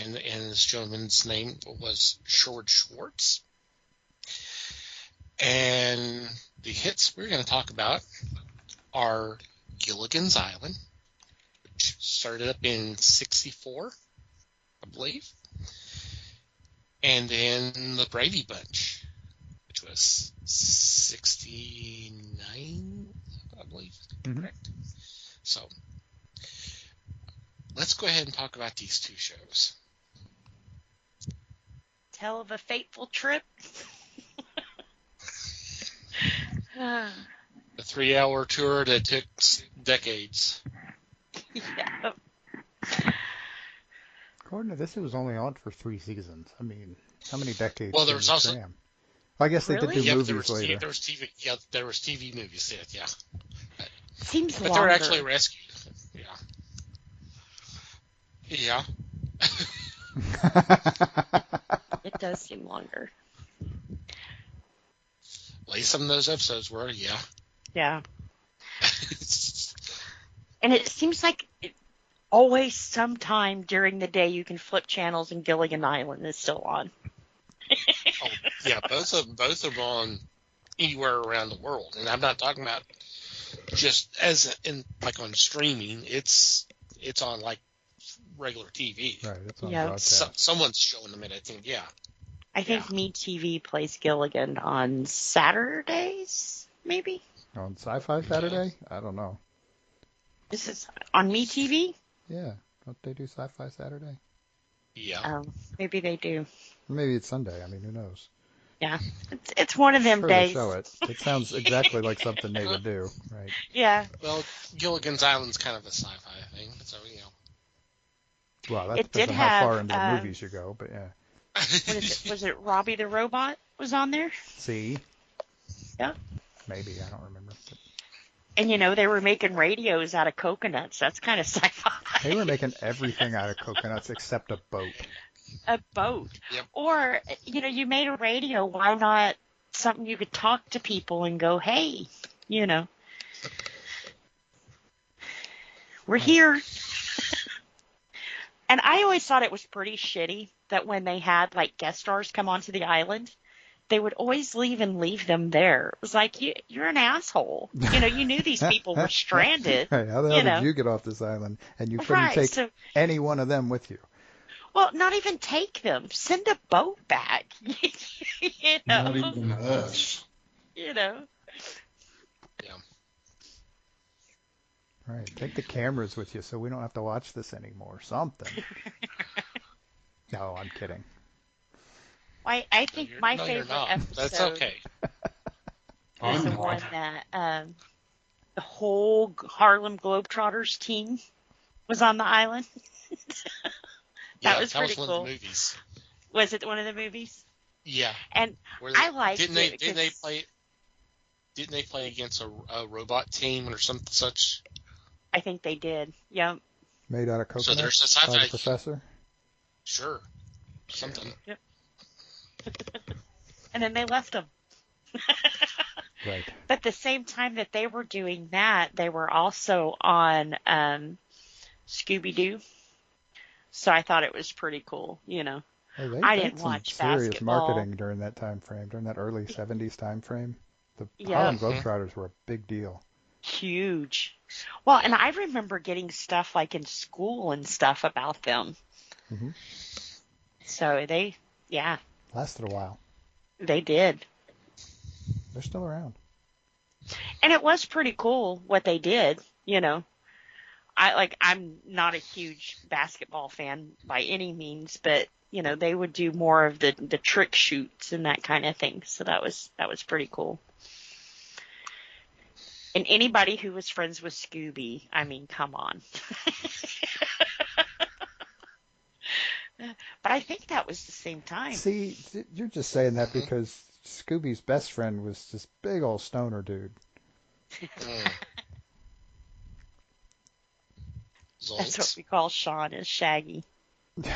and this gentleman's name was George Schwartz. And the hits we're going to talk about are Gilligan's Island, which started up in '64, I believe, and then the Brady Bunch, which was '69, I believe. Correct. So let's go ahead and talk about these two shows. Tell of a fateful trip. The 3-hour tour that took decades. Yeah. According to this, it was only on for 3 seasons. I mean, how many decades? Well, there was also. Cram? I guess they Really? did do movies there was later. There was TV. Yeah, there was TV movies. Yeah. Seems But longer. they were actually rescued. Yeah. It does seem longer. At least some of those episodes were. Yeah. Yeah. And it seems like always sometime during the day you can flip channels and Gilligan Island is still on. Oh, yeah, both of them on anywhere around the world, and I'm not talking about just as in like on streaming. It's on like regular TV. Right, it's on Yeah. broadcast. Someone's showing them it. I think. Yeah. I think MeTV plays Gilligan on Saturdays, maybe? On Sci-Fi Saturday? I don't know. This is on MeTV? Yeah, don't they do Sci-Fi Saturday? Yeah. Oh, maybe they do. Maybe it's Sunday. I mean, who knows? Yeah, it's one of them Sure, days. they show it. It sounds exactly like something they would do, right? Yeah. Well, Gilligan's Island's kind of a sci-fi thing, so Well, that It depends did on how far have, into the movies you go, but yeah. What is it? Was it Robbie the Robot was on there? See? Yeah. Maybe, I don't remember. But And, they were making radios out of coconuts. That's kind of sci-fi. they were making everything out of coconuts except a boat. A boat. Yep. Or, you made a radio. Why not something you could talk to people and go, hey, we're here. And I always thought it was pretty shitty that when they had, like, guest stars come onto the island, they would always leave them there. It was like, you're an asshole. You knew these people were stranded. Right, how the hell did you get off this island? And you couldn't Right, take so, any one of them with you. well, not even take them. Send a boat back. Not even us. Yeah. Right, take the cameras with you so we don't have to watch this anymore. Something. No, I'm kidding. I think my No, favorite you're not. episode That's okay. is the one that the whole Harlem Globetrotters team was on the island. That was pretty one cool. of the movies. Was it one of the movies? Yeah. And I liked didn't it. Didn't they play against a robot team or something such? I think they did. Yep. Made out of coconut So there's a by the professor? Sure. Something. Yep. And then they left them. Right. But the same time that they were doing that, they were also on Scooby-Doo. So I thought it was pretty cool, Hey, they I had didn't some watch serious basketball. marketing during that time frame, during that early 70s time frame. The Yeah. Harlem Globetrotters were a big deal. Huge. Well, and I remember getting stuff like in school and stuff about them. Mm-hmm. So Lasted a while. they did. They're still around. And it was pretty cool what they did, I'm not a huge basketball fan by any means, but they would do more of the trick shoots and that kind of thing. So that was pretty cool. And anybody who was friends with Scooby, I mean, come on. But I think that was the same time. See, you're just saying that because Scooby's best friend was this big old stoner dude. That's what we call Sean, is Shaggy. Good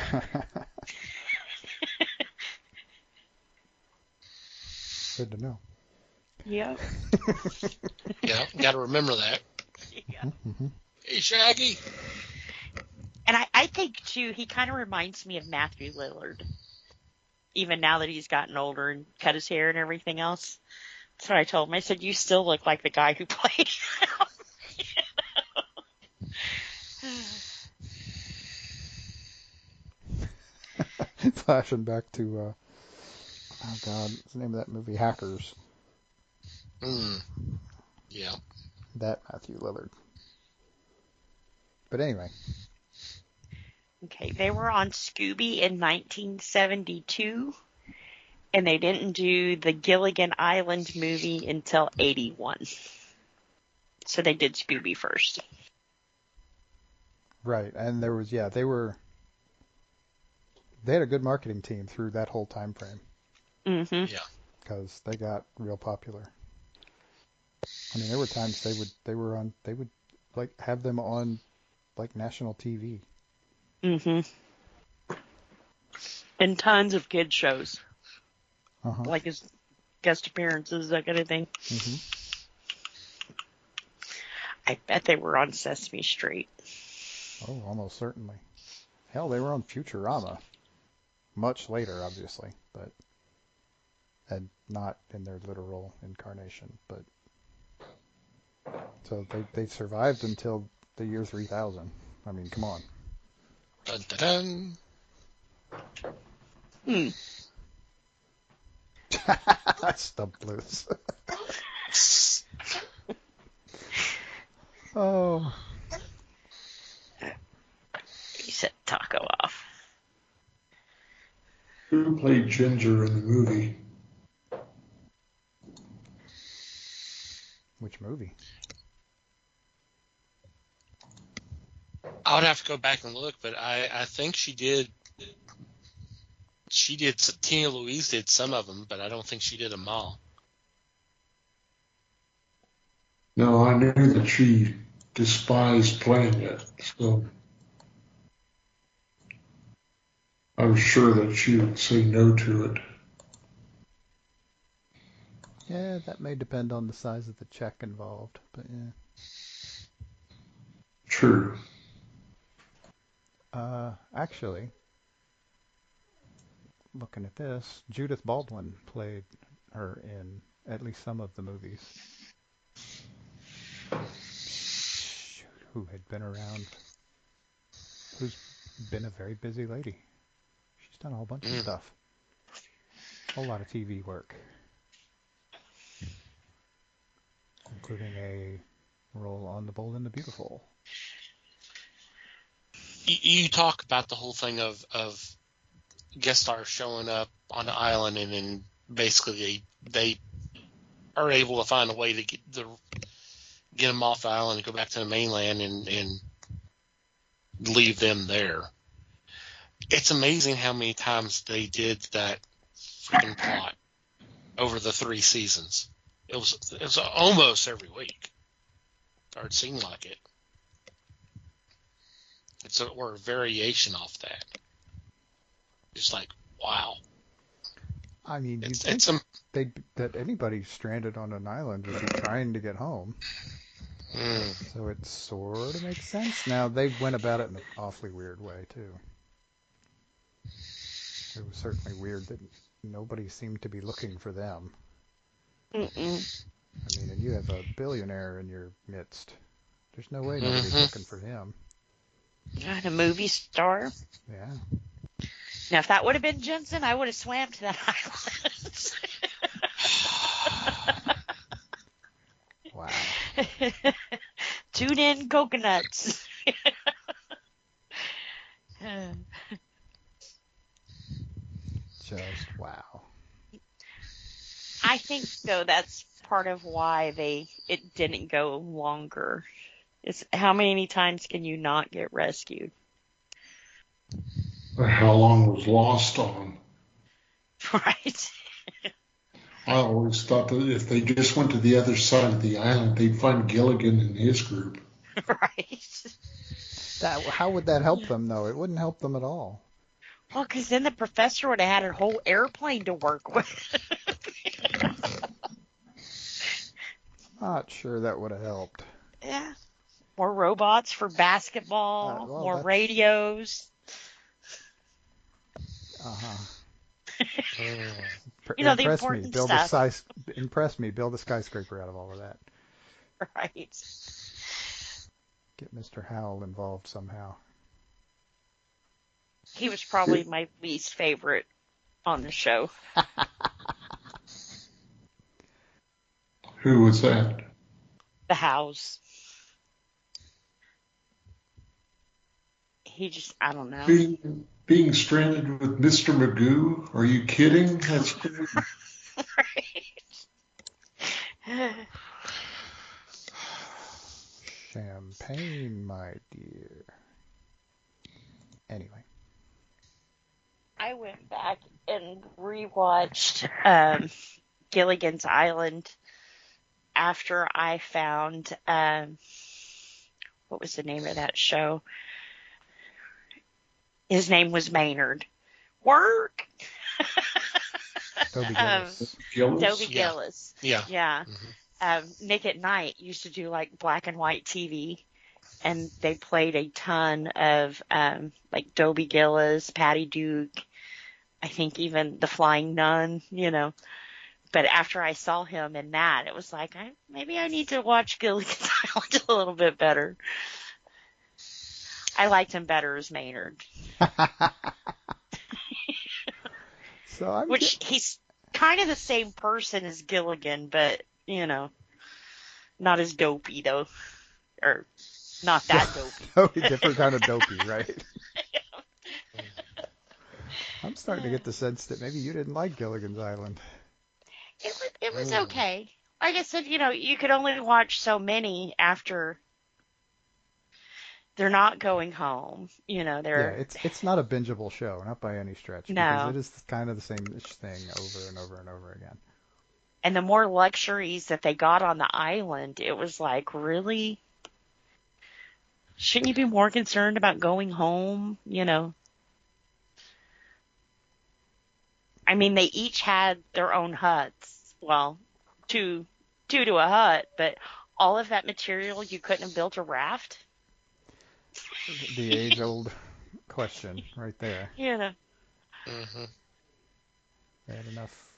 to know. Yep. Yeah, got to remember that. Yeah. Mm-hmm. Hey, Shaggy. And I think, too, he kind of reminds me of Matthew Lillard. Even now that he's gotten older and cut his hair and everything else. That's what I told him. I said, you still look like the guy who played him. Flashing back to, oh God, what's the name of that movie? Hackers. Yeah. That Matthew Lillard. But anyway. Okay, they were on Scooby in 1972, and they didn't do the Gilligan Island movie until 81. So they did Scooby first. Right, and there was, they had a good marketing team through that whole time frame. Mm-hmm. Yeah. Because they got real popular. I mean, there were times they would like have them on like national TV. Mm-hmm. And tons of kid shows. Uh-huh. Like his guest appearances, that kind of thing. Mm-hmm. I bet they were on Sesame Street. Oh, almost certainly. Hell, they were on Futurama. Much later, obviously, but and not in their literal incarnation, but so they survived until the year 3000. I mean, come on. Dun, dun, dun. Stump loose. Oh. He set Taco off. Who played Ginger in the movie? Which movie? I would have to go back and look, but I think she did. Tina Louise did some of them, but I don't think she did them all. No, I knew that she despised playing it, so I was sure that she would say no to it. Yeah, that may depend on the size of the check involved, but yeah. True. Actually, looking at this, Judith Baldwin played her in at least some of the movies. Who had been around, who's been a very busy lady. She's done a whole bunch of stuff. A whole lot of TV work. Including a role on The Bold and the Beautiful. You talk about the whole thing of guest stars showing up on the island, and then basically they are able to find a way to get them off the island and go back to the mainland and leave them there. It's amazing how many times they did that freaking plot over the 3 seasons. It was almost every week, or it seemed like it. Or a variation off that. It's like, wow. I mean, you'd think that anybody stranded on an island would be trying to get home. So it sort of makes sense. Now, they went about it in an awfully weird way, too. It was certainly weird that nobody seemed to be looking for them. Mm-mm. I mean, and you have a billionaire in your midst. There's no way nobody's looking for him. God, a movie star? Yeah. Now, if that would have been Jensen, I would have swam to that island. Wow. Tune in coconuts. Just wow. I think, though, that's part of why it didn't go longer. Is how many times can you not get rescued? How long was Lost on? Right. I always thought that if they just went to the other side of the island, they'd find Gilligan and his group. Right. How would that help them, though? It wouldn't help them at all. Well, because then the professor would have had a whole airplane to work with. Not sure that would have helped. Yeah. More robots for basketball, more radios. Impress the me. Impress me. Build a skyscraper out of all of that. Right. Get Mr. Howell involved somehow. He was probably my least favorite on the show. Who was that? The House. He just, I don't know. Being stranded with Mr. Magoo? Are you kidding? That's crazy. Right. Champagne, my dear. Anyway. I went back and rewatched Gilligan's Island after I found, what was the name of that show? His name was Maynard. Work! Toby Gillis. Toby Gillis. Yeah. Yeah. Nick at Night used to do like black and white TV, and they played a ton of like Toby Gillis, Patty Duke, I think even The Flying Nun, But after I saw him in that, it was like, maybe I need to watch Gilligan's Island a little bit better. I liked him better as Maynard. He's kind of the same person as Gilligan, but, not as dopey, though. Or not that dopey. Different kind of dopey, right? I'm starting to get the sense that maybe you didn't like Gilligan's Island. It was okay. Like I said, you could only watch so many after they're not going home. It's not a bingeable show, not by any stretch. No. Because it is kind of the same thing over and over and over again. And the more luxuries that they got on the island, it was like, really? Shouldn't you be more concerned about going home? I mean, they each had their own huts. Well, two to a hut, but all of that material, you couldn't have built a raft? The age-old question right there. Mm-hmm. They had enough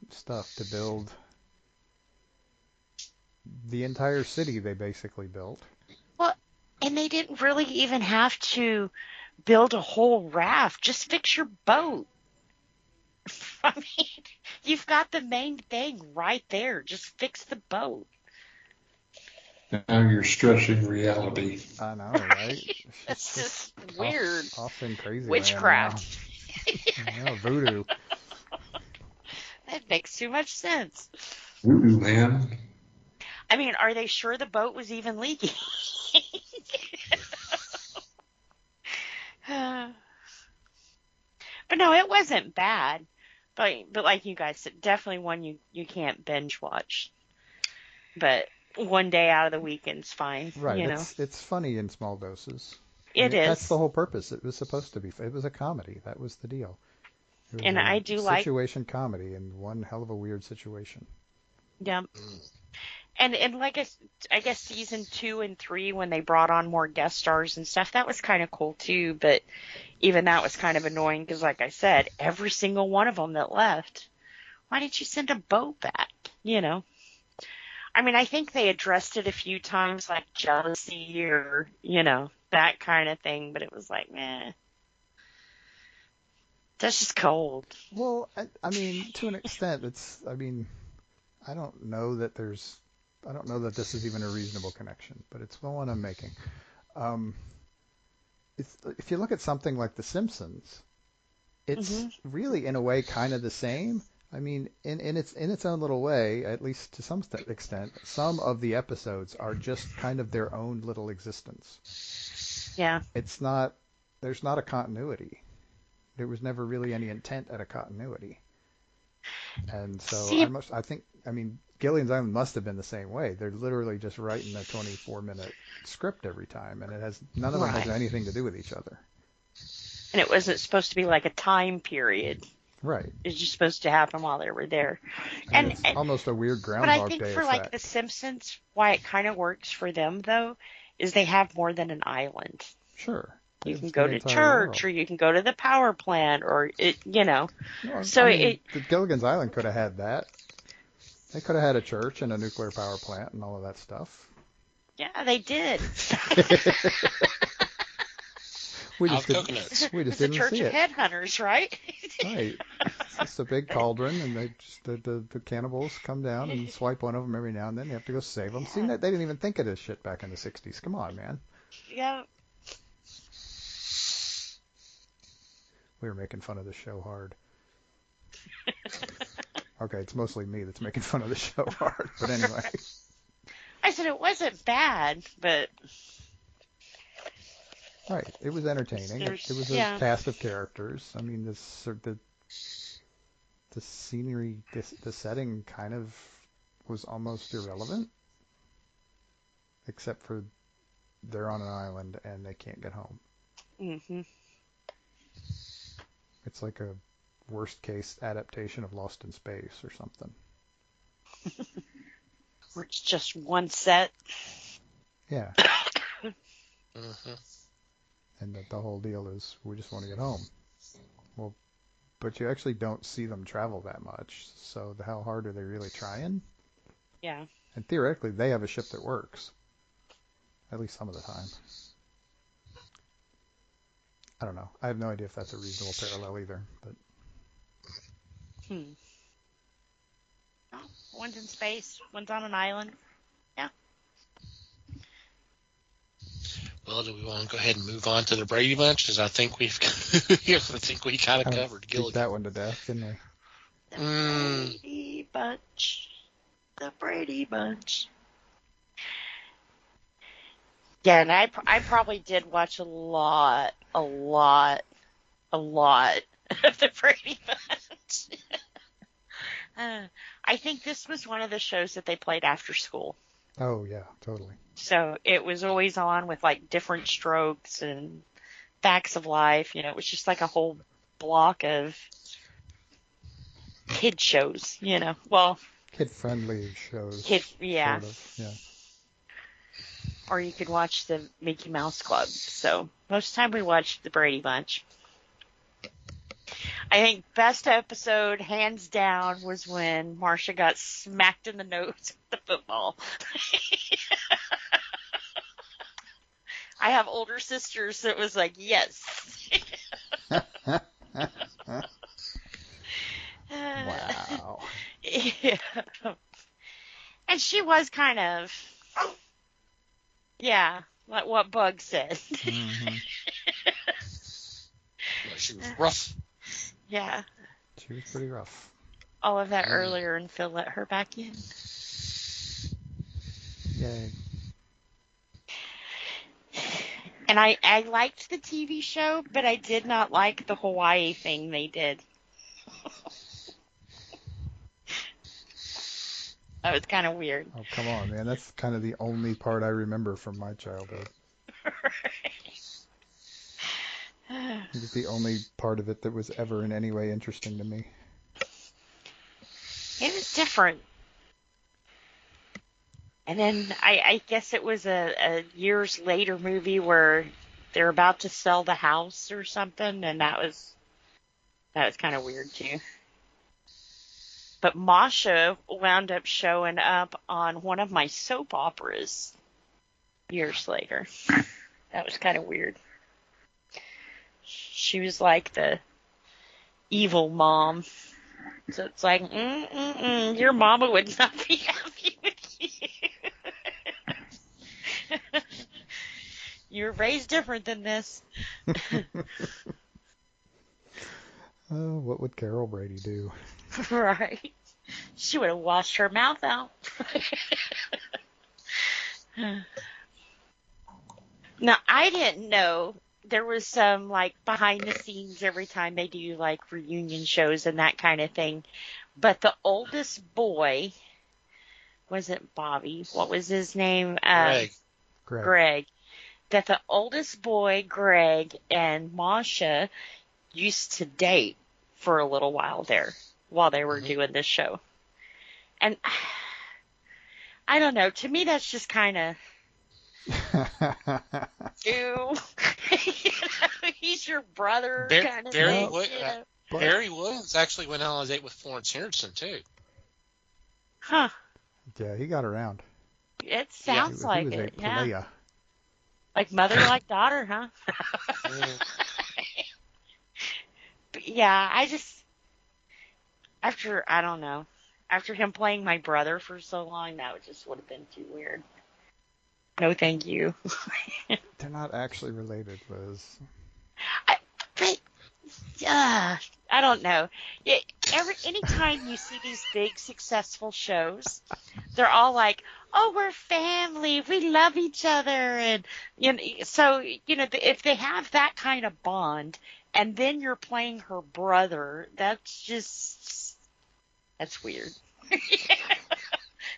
stuff to build the entire city they basically built. Well, and they didn't really even have to build a whole raft. Just fix your boat. I mean, you've got the main thing right there. Just fix the boat. Now you're stretching reality. I know, right? It's just weird. Off in crazy Witchcraft. Yeah, voodoo. That makes too much sense. Voodoo Man. I mean, are they sure the boat was even leaking? But no, it wasn't bad. But like you guys said, definitely one you can't binge watch. But one day out of the weekend's fine. Right. You know? It's funny in small doses. It is. That's the whole purpose. It was supposed to be. It was a comedy. That was the deal. It was And a I do like situation comedy in one hell of a weird situation. Yeah. And like I guess season 2 and 3, when they brought on more guest stars and stuff, that was kind of cool too. But even that was kind of annoying because, like I said, every single one of them that left, why didn't you send a boat back? You know. I mean, I think they addressed it a few times, like jealousy or, you know, that kind of thing. But it was like, meh. That's just cold. Well, I mean, to an extent, I don't know that this is even a reasonable connection, but it's the one I'm making. If you look at something like The Simpsons, it's really in a way kind of the same. I mean, in its own little way, at least to some extent, some of the episodes are just kind of their own little existence. Yeah. There's not a continuity. There was never really any intent at a continuity. And so Gilligan's Island must have been the same way. They're literally just writing a 24-minute script every time, and none of them has anything to do with each other. And it wasn't supposed to be like a time period. Right. It's just supposed to happen while they were there. And it's almost a weird Groundhog Day effect. But I think for like The Simpsons, why it kind of works for them though, is they have more than an island. Sure. You can go to church, or you can go to the power plant, or the Gilligan's Island could have had that. They could have had a church and a nuclear power plant and all of that stuff. Yeah, they did. We just didn't it's see a church of headhunters, right? Right. It's just a big cauldron, and the cannibals come down and swipe one of them every now and then. You have to go save them. See, they didn't even think of this shit back in the 60s. Come on, man. Yeah. We were making fun of the show hard. Okay, it's mostly me that's making fun of the show hard, but anyway. I said it wasn't bad, but... Right, it was entertaining. It was a cast of characters. I mean, the scenery, the setting kind of was almost irrelevant, except for they're on an island and they can't get home. Mm-hmm. It's like a worst case adaptation of Lost in Space or something. Where it's just one set. Yeah. Mm-hmm. And the whole deal is we just want to get home. Well, but you actually don't see them travel that much. So how hard are they really trying? Yeah. And theoretically, they have a ship that works. At least some of the time. I don't know. I have no idea if that's a reasonable parallel either. But Oh, one's in space, one's on an island. Yeah. Well, do we want to go ahead and move on to the Brady Bunch? Because I think we kind of covered beat Gilligan. that one to death, didn't we? The Brady Bunch. The Brady Bunch. Yeah, and I probably did watch a lot of the Brady Bunch. I think this was one of the shows that they played after school. Oh, yeah, totally. So it was always on with like different strokes and facts of life. You know, it was just like a whole block of kid shows, you know. Well, kid-friendly shows. Yeah. Sort of, yeah. Or you could watch the Mickey Mouse Club. So most of the time we watched the Brady Bunch. I think best episode, hands down, was when Marcia got smacked in the nose with the football. I have older sisters, so it was like, yes. Wow. Yeah. And she was kind of, yeah, like what Bug said. Mm-hmm. Well, she was rough. Yeah. She was pretty rough. All of that earlier, and Phil let her back in. Yay. And I liked the TV show, but I did not like the Hawaii thing they did. That was kind of weird. Oh, come on, man. That's kind of the only part I remember from my childhood. It was the only part of it that was ever in any way interesting to me. It was different. And then I guess it was a years later movie where they're about to sell the house or something, and that was kind of weird too. But Masha wound up showing up on one of my soap operas years later. That was kind of weird. She was like the evil mom. So it's like, your mama would not be happy with you. You were raised different than this. Oh, what would Carol Brady do? Right. She would have washed her mouth out. Now, I didn't know there was some, like, behind the scenes every time they do, like, reunion shows and that kind of thing. But the oldest boy, wasn't Bobby, what was his name? Greg. That the oldest boy, Greg, and Masha used to date for a little while there while they were doing this show. And I don't know. To me, that's just kind of, ew. He's your brother kind of thing. Barry Williams actually went on a date with Florence Henderson, too. Huh. Yeah, he got around. It sounds like he was it. a playa. Yeah. Like mother, like daughter, huh? But yeah, I just, I don't know. After him playing my brother for so long, that just would have been too weird. No, thank you. They're not actually related, Liz. I don't know. Anytime you see these big successful shows, they're all like, "Oh, we're family. We love each other," and so if they have that kind of bond, and then you're playing her brother, that's weird.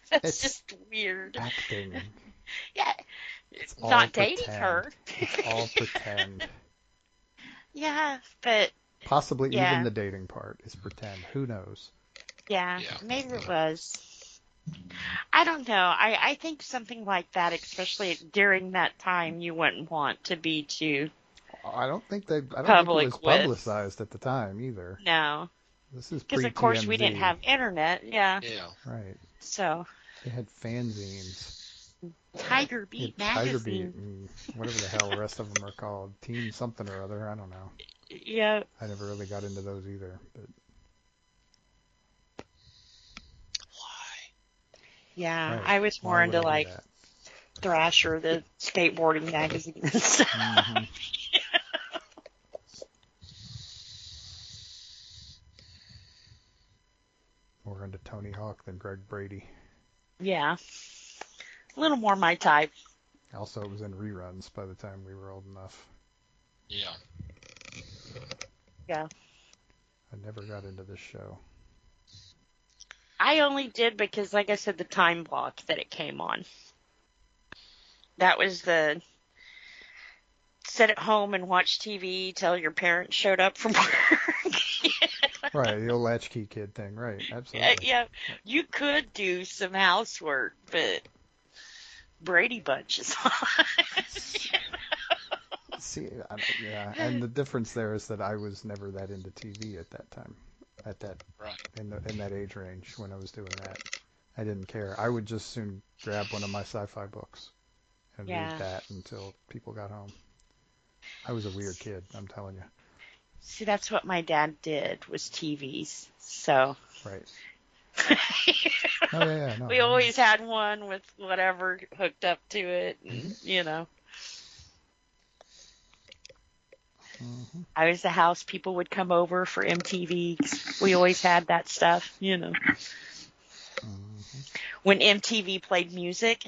That's just weird. Acting. Yeah, It's not dating her. It's all pretend. Yeah, but possibly even the dating part is pretend. Who knows? Yeah, maybe it was. I don't know. I think something like that, especially during that time, you wouldn't want to be too. I don't think it was publicized at the time either. No. This is because of course we didn't have internet. Yeah. Yeah. Right. So. They had fanzines. Tiger Beat magazine. Tiger Beat and whatever the hell the rest of them are called. Team something or other. I don't know. Yeah. I never really got into those either. But. Why? Yeah, right. I was more into like Thrasher, the skateboarding magazine and stuff. Mm-hmm. More into Tony Hawk than Greg Brady. Yeah. A little more my type. Also, it was in reruns by the time we were old enough. Yeah. Yeah. I never got into this show. I only did because, like I said, the time block that it came on. That was the sit at home and watch TV till your parents showed up from work. Right, the old latchkey kid thing, right, absolutely. Yeah, you could do some housework, but Brady Bunch is on. See, yeah, and the difference there is that I was never that into TV at that time, Right. in that age range when I was doing that. I didn't care. I would just soon grab one of my sci-fi books and read Yeah. that until people got home. I was a weird kid, I'm telling you. See, that's what my dad did, was TVs. So Right. Oh yeah, no. we always had one with whatever hooked up to it, and, Mm-hmm. you know. Mm-hmm. I was the house people would come over for MTV. We always had that stuff, you know. Mm-hmm. When MTV played music.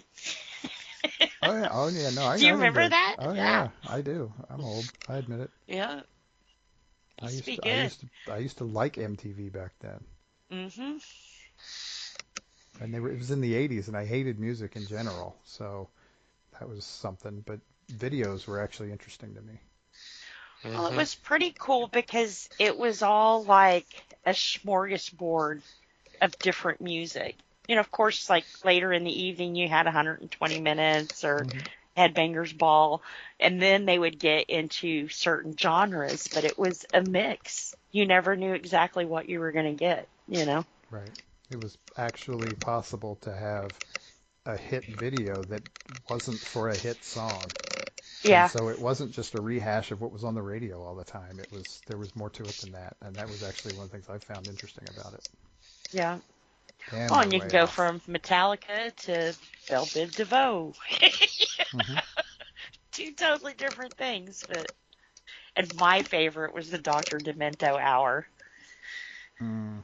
Oh yeah, no, I Do you remember. remember that? Oh yeah, I do. I'm old. I admit it. Yeah. I Used to be used to, good. I used to like MTV back then. Mm-hmm. And it was in the 80s, and I hated music in general, so that was something. But videos were actually interesting to me. Well, it was pretty cool because it was all like a smorgasbord of different music. You know, of course, like later in the evening, you had 120 Minutes or Headbangers Ball, and then they would get into certain genres, but it was a mix. You never knew exactly what you were going to get, you know? Right. It was actually possible to have a hit video that wasn't for a hit song. Yeah. And so it wasn't just a rehash of what was on the radio all the time. There was more to it than that, and that was actually one of the things I found interesting about it. Yeah. And Oh, and you way can go off. from Metallica to Belle Biv DeVoe. Mhm. Two totally different things, but... And my favorite was the Dr. Demento hour. Mhm.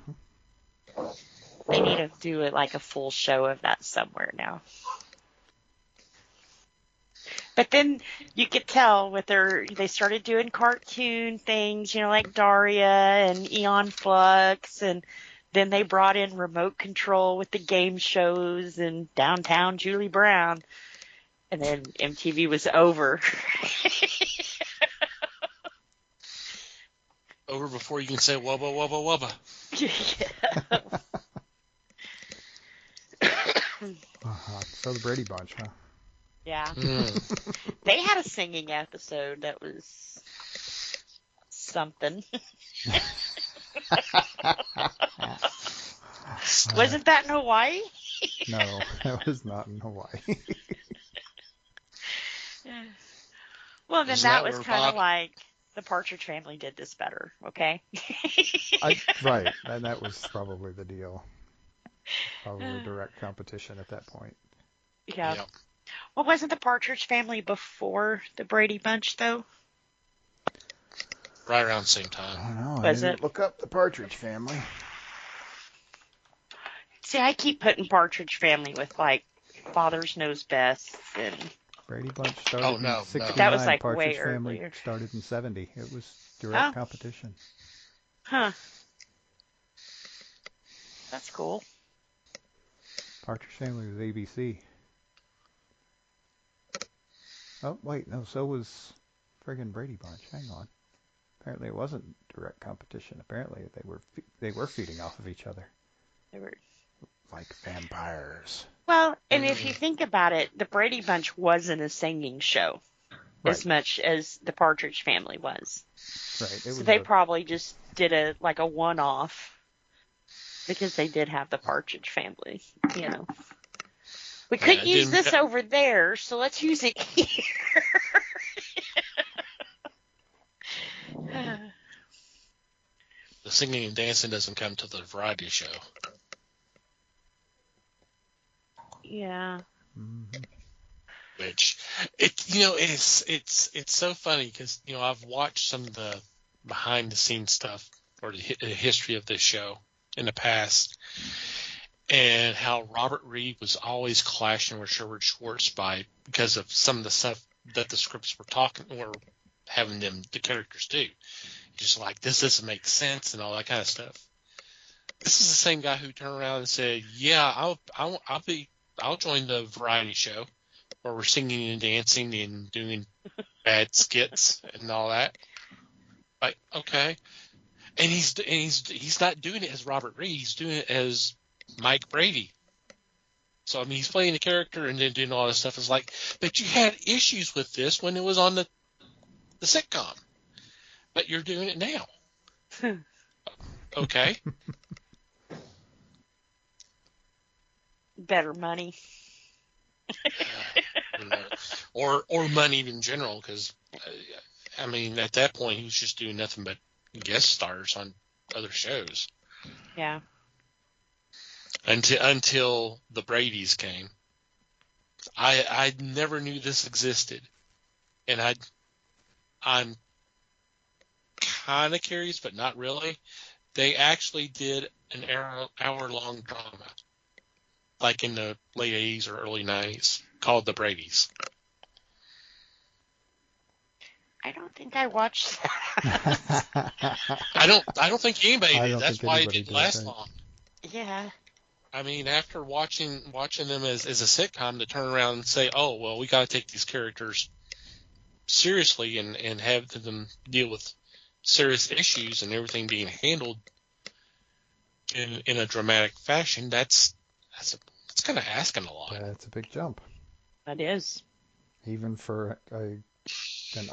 They need to do it like a full show of that somewhere now. But then you could tell they started doing cartoon things, you know, like Daria and Eon Flux, and then they brought in remote control with the game shows and Downtown Julie Brown. And then MTV was over. Over before you can say wubba wubba wubba. So the Brady Bunch, huh? Yeah. They had a singing episode that was something. Wasn't that in Hawaii? No, that was not in Hawaii. Well, then Isn't that that was where kind of Bob- like the Partridge Family did this better, okay? Right, and that was probably the deal. Probably direct competition at that point. Yeah. Yeah. Well, wasn't the Partridge Family before the Brady Bunch, though? Right around the same I time. don't know. Was I didn't it? look up the Partridge Family. See, I keep putting Partridge Family with, like, Father's Knows Best and... Brady Bunch started in 69. That was, like, Partridge way Family earlier. started in 70. It was direct competition. Huh. That's cool. Partridge Family was ABC. Oh, wait, no, so was friggin' Brady Bunch. Hang on. Apparently it wasn't direct competition. Apparently they were feeding off of each other. They were... Like vampires. Well, and if you think about it, the Brady Bunch wasn't a singing show as much as the Partridge Family was. Right. So they probably just did a one-off because they did have the Partridge Family, you know. We couldn't use this over there, so let's use it here. The singing and dancing doesn't come to the variety show. Yeah. Mm-hmm. Which it's so funny because I've watched some of the behind the scenes stuff or the history of this show in the past, and how Robert Reed was always clashing with Sherwood Schwartz because of some of the stuff that the scripts were having the characters do. Just like, this doesn't make sense and all that kind of stuff. This is the same guy who turned around and said, "Yeah, I'll join the variety show where we're singing and dancing and doing bad skits and all that." Like, okay, and he's not doing it as Robert Reed. He's doing it as Mike Brady. So I mean, he's playing the character and then doing all this stuff. It's like, but you had issues with this when it was on the the sitcom, but you're doing it now. Okay. Better money. or money in general, because I mean, at that point he was just doing nothing but guest stars on other shows. Yeah. Until the Bradys came. I never knew this existed, and I'm kind of curious, but not really. They actually did an hour-long drama, like in the late 80s or early 90s, called The Bradys. I don't think I watched that. I don't think anybody did. That's why it didn't last right? long. Yeah. I mean, after watching them as a sitcom, to turn around and say, "Oh, well, we got to take these characters seriously and have them deal with serious issues and everything being handled in a dramatic fashion," that's kind of asking a lot. That's a big jump. That is. Even for an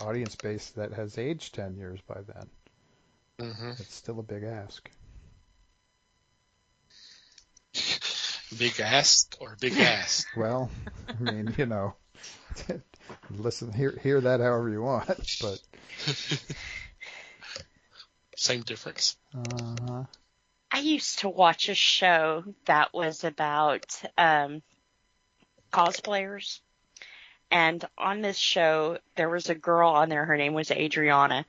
audience base that has aged 10 years by then. Mm-hmm. It's still a big ask. Big ask or big ass? Well, I mean, listen, hear that however you want, but Same difference. uh-huh. I used to watch a show that was about cosplayers. And on this show, there was a girl on there. Her name was Adriana,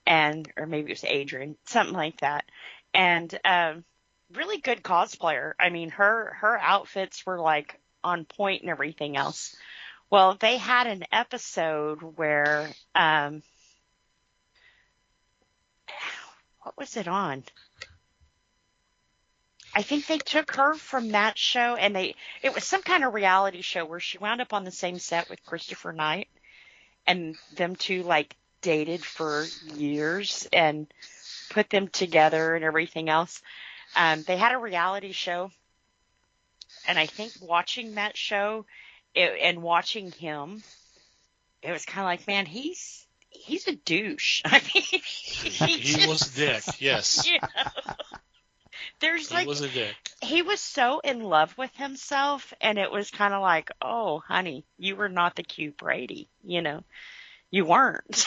or maybe it was Adrian, something like that. And really good cosplayer. I mean, her outfits were like on point and everything else. Well, they had an episode where what was it on? I think they took her from that show, and it was some kind of reality show where she wound up on the same set with Christopher Knight, and them two like dated for years and put them together and everything else. They had a reality show, and I think watching that show and watching him, it was kind of like, man, he's a douche. I mean, he was a dick. Yes. You know, He was a dick. He was so in love with himself, and it was kind of like, oh, honey, you were not the cute Brady, you weren't.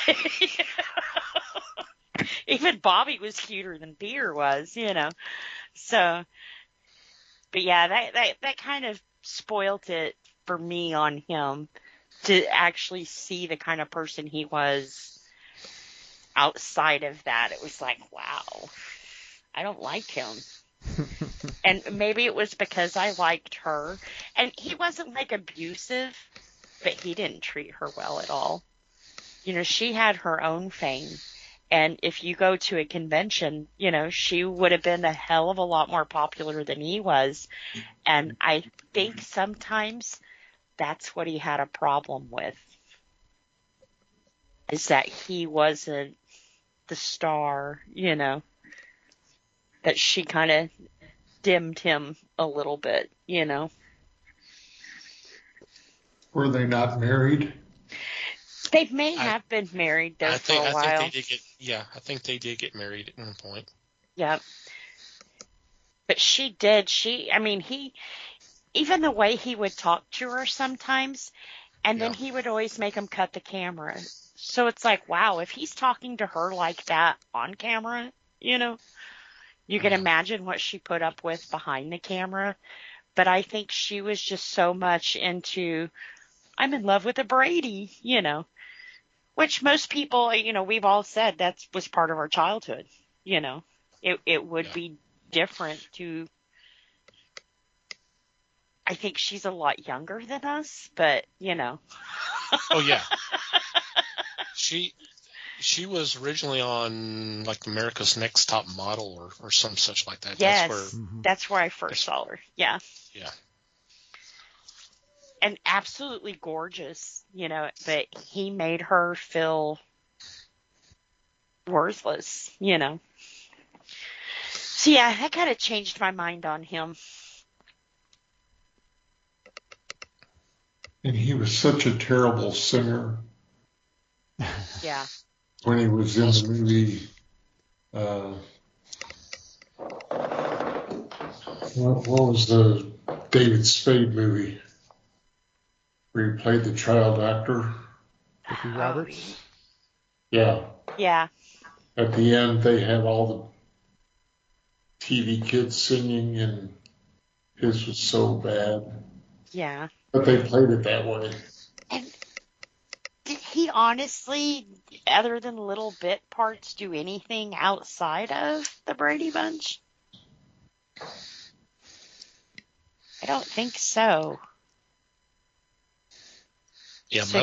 Even Bobby was cuter than Peter was, So, but yeah, that kind of spoilt it for me on him to actually see the kind of person he was outside of that. It was like, wow, I don't like him. And maybe it was because I liked her. And he wasn't like abusive, but he didn't treat her well at all. She had her own fame. And if you go to a convention, she would have been a hell of a lot more popular than he was. And I think sometimes that's what he had a problem with, is that he wasn't the star, that she kind of dimmed him a little bit, Were they not married? They may have been married though for a while. I think they did get married at one point. Yeah. But she did. Even the way he would talk to her sometimes, and then he would always make him cut the camera. So it's like, wow, if he's talking to her like that on camera, you can imagine what she put up with behind the camera. But I think she was just so much into, I'm in love with a Brady, which most people, we've all said that was part of our childhood. It would be different to, I think she's a lot younger than us, but, Oh, yeah. She was originally on like America's Next Top Model or some such like that. Yes, that's where I first saw her. Yeah. Yeah. And absolutely gorgeous, but he made her feel worthless, So yeah, that kind of changed my mind on him. And he was such a terrible singer. Yeah. When he was in the movie, what was the David Spade movie where he played the child actor? Dickie Oh, Roberts. Yeah. yeah. At the end, they had all the TV kids singing, and his was so bad. Yeah. But they played it that way. And did he honestly, other than little bit parts, do anything outside of the Brady Bunch? I don't think so. Yeah, So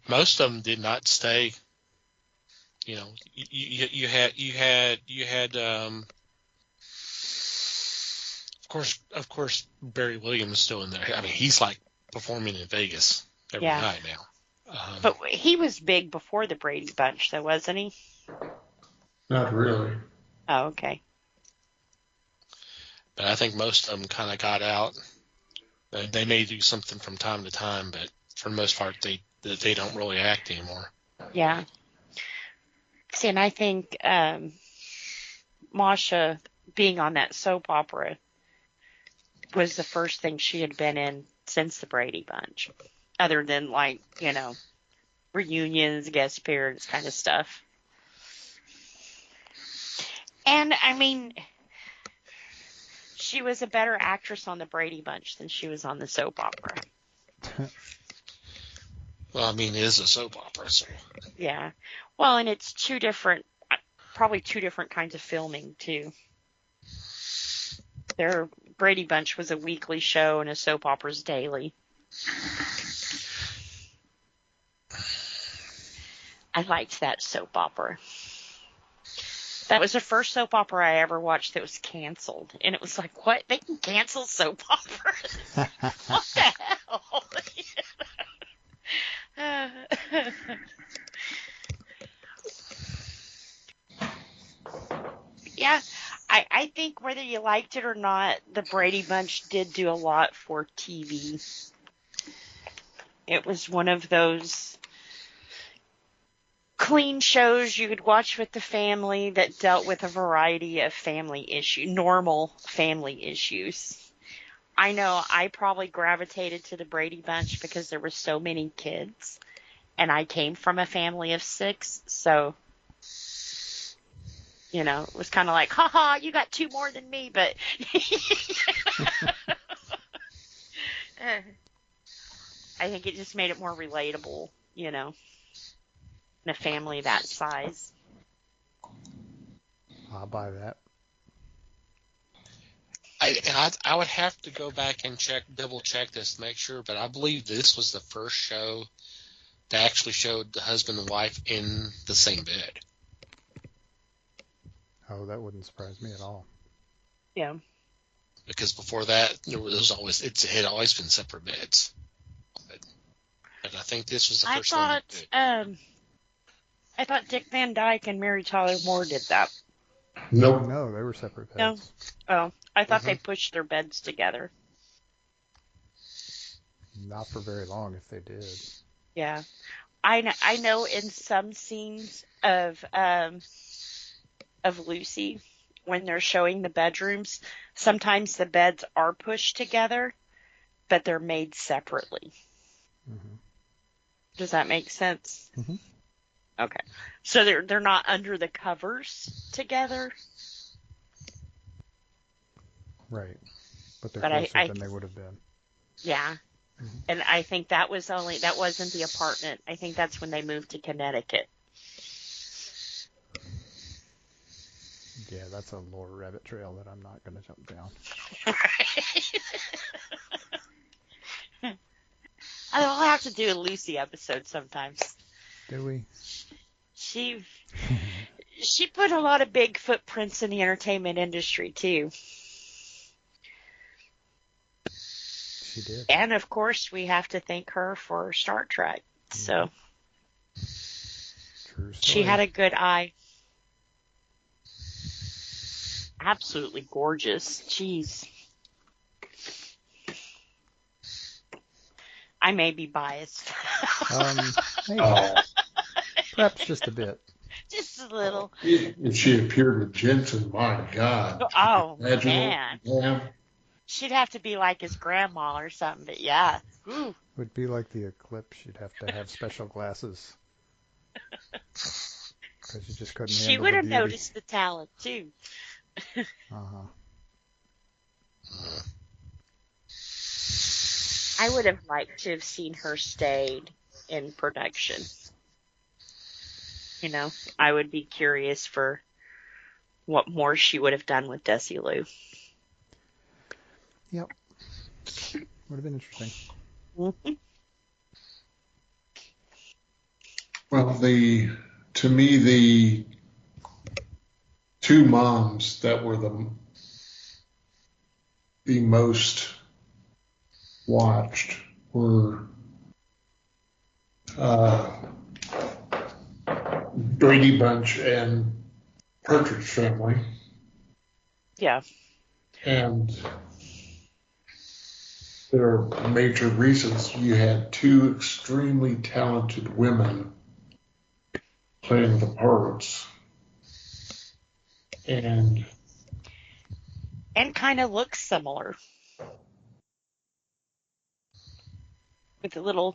most of them did not stay. You know, you had of course Barry Williams still in there. I mean, he's like performing in Vegas every Yeah. night now. But he was big before the Brady Bunch, though, wasn't he? Not really. Oh, okay. But I think most of them kind of got out. They may do something from time to time, but for the most part, they don't really act anymore. Yeah. See, and I think Masha being on that soap opera was the first thing she had been in since the Brady Bunch, other than like, reunions, guest appearance kind of stuff. And I mean, she was a better actress on the Brady Bunch than she was on the soap opera. Well, I mean, it is a soap opera, so. Yeah. Well, and it's probably two different kinds of filming too. Their Brady Bunch was a weekly show and a soap opera's daily. I liked that soap opera. That was the first soap opera I ever watched that was canceled. And it was like, what? They can cancel soap operas? What the hell? Yeah, I think whether you liked it or not, the Brady Bunch did do a lot for TV. It was one of those clean shows you could watch with the family that dealt with a variety of normal family issues. I know I probably gravitated to the Brady Bunch because there were so many kids, and I came from a family of 6, so, it was kind of like, haha, you got 2 more than me, but I think it just made it more relatable, in a family that size. I'll buy that. I would have to go back and double check this to make sure, but I believe this was the first show that actually showed the husband and wife in the same bed. Oh, that wouldn't surprise me at all. Yeah. Because before that, it had always been separate beds. But I think this was the first one. I thought Dick Van Dyke and Mary Tyler Moore did that. Nope. No, they were separate beds. No. Oh, I thought they pushed their beds together. Not for very long, if they did. Yeah, I know in some scenes of Lucy, when they're showing the bedrooms, sometimes the beds are pushed together, but they're made separately. Mm-hmm. Does that make sense? Mm-hmm. Okay, so they're not under the covers together. Right, but they're But closer than they would have been. Yeah. Mm-hmm. And I think that wasn't the apartment. I think that's when they moved to Connecticut. Yeah, that's a lore rabbit trail that I'm not going to jump down. I'll have to do a Lucy episode sometimes. Do we? She put a lot of big footprints in the entertainment industry too. She did. And of course, we have to thank her for Star Trek. So True story. She had a good eye. Absolutely gorgeous. Jeez. I may be biased. Maybe. Perhaps just a bit. Just a little. If she appeared with Jensen, my God. Oh, Imagine man. that. She'd have to be like his grandma or something, but yeah. Ooh. Would be like the eclipse. You'd have to have special glasses. Because you just couldn't She handle would the have beauty. noticed the talent, too. Uh-huh. I would have liked to have seen her stayed in production. You know, I would be curious for what more she would have done with Desilu. Yep. Would have been interesting. Mm-hmm. Well, to me, the two moms that were the most watched were Brady Bunch and Partridge Family. Yeah. And there are major reasons. You had two extremely talented women playing the parts. And kind of looks similar. With a little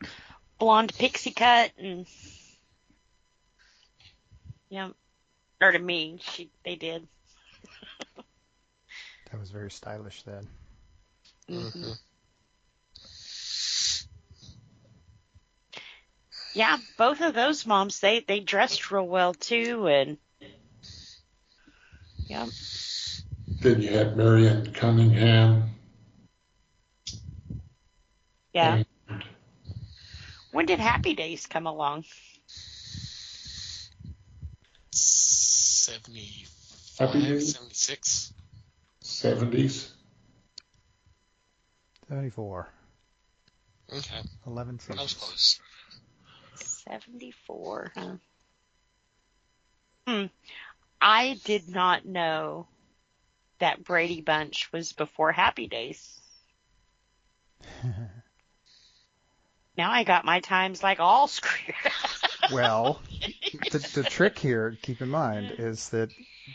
blonde pixie cut and yeah, or to me, they did. That was very stylish then. Mm-hmm. Yeah, both of those moms, they dressed real well too, and yeah. then you had Marion Cunningham. Yeah. And When did Happy Days come along? 75, Happy Days? 76. 70s. 74. Okay. 11 I was seasons. close. 74, huh? I did not know that Brady Bunch was before Happy Days. Now I got my times like all screwed up. Well, the trick here, keep in mind, is that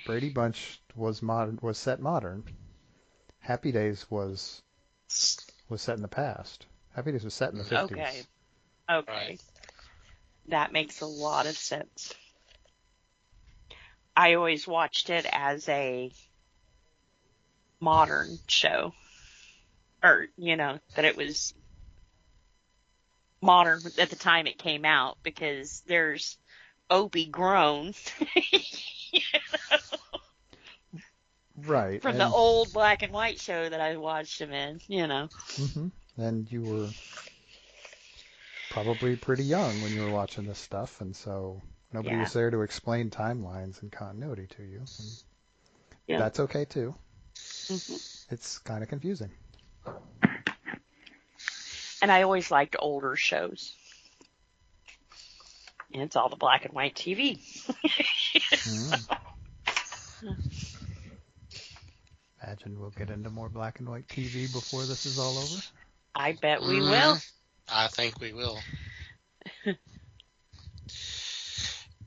Brady Bunch was set modern. Happy Days was set in the past. Happy Days was set in the 50s. Okay. Right. That makes a lot of sense. I always watched it as a modern show. Or, that it was modern at the time it came out, because there's Opie grown Right. from the old black and white show that I watched him in, Mm-hmm. And you were probably pretty young when you were watching this stuff, and so nobody was there to explain timelines and continuity to you. And that's okay too. Mm-hmm. It's kind of confusing. And I always liked older shows. And it's all the black and white TV. Imagine we'll get into more black and white TV before this is all over. I bet we will. I think we will.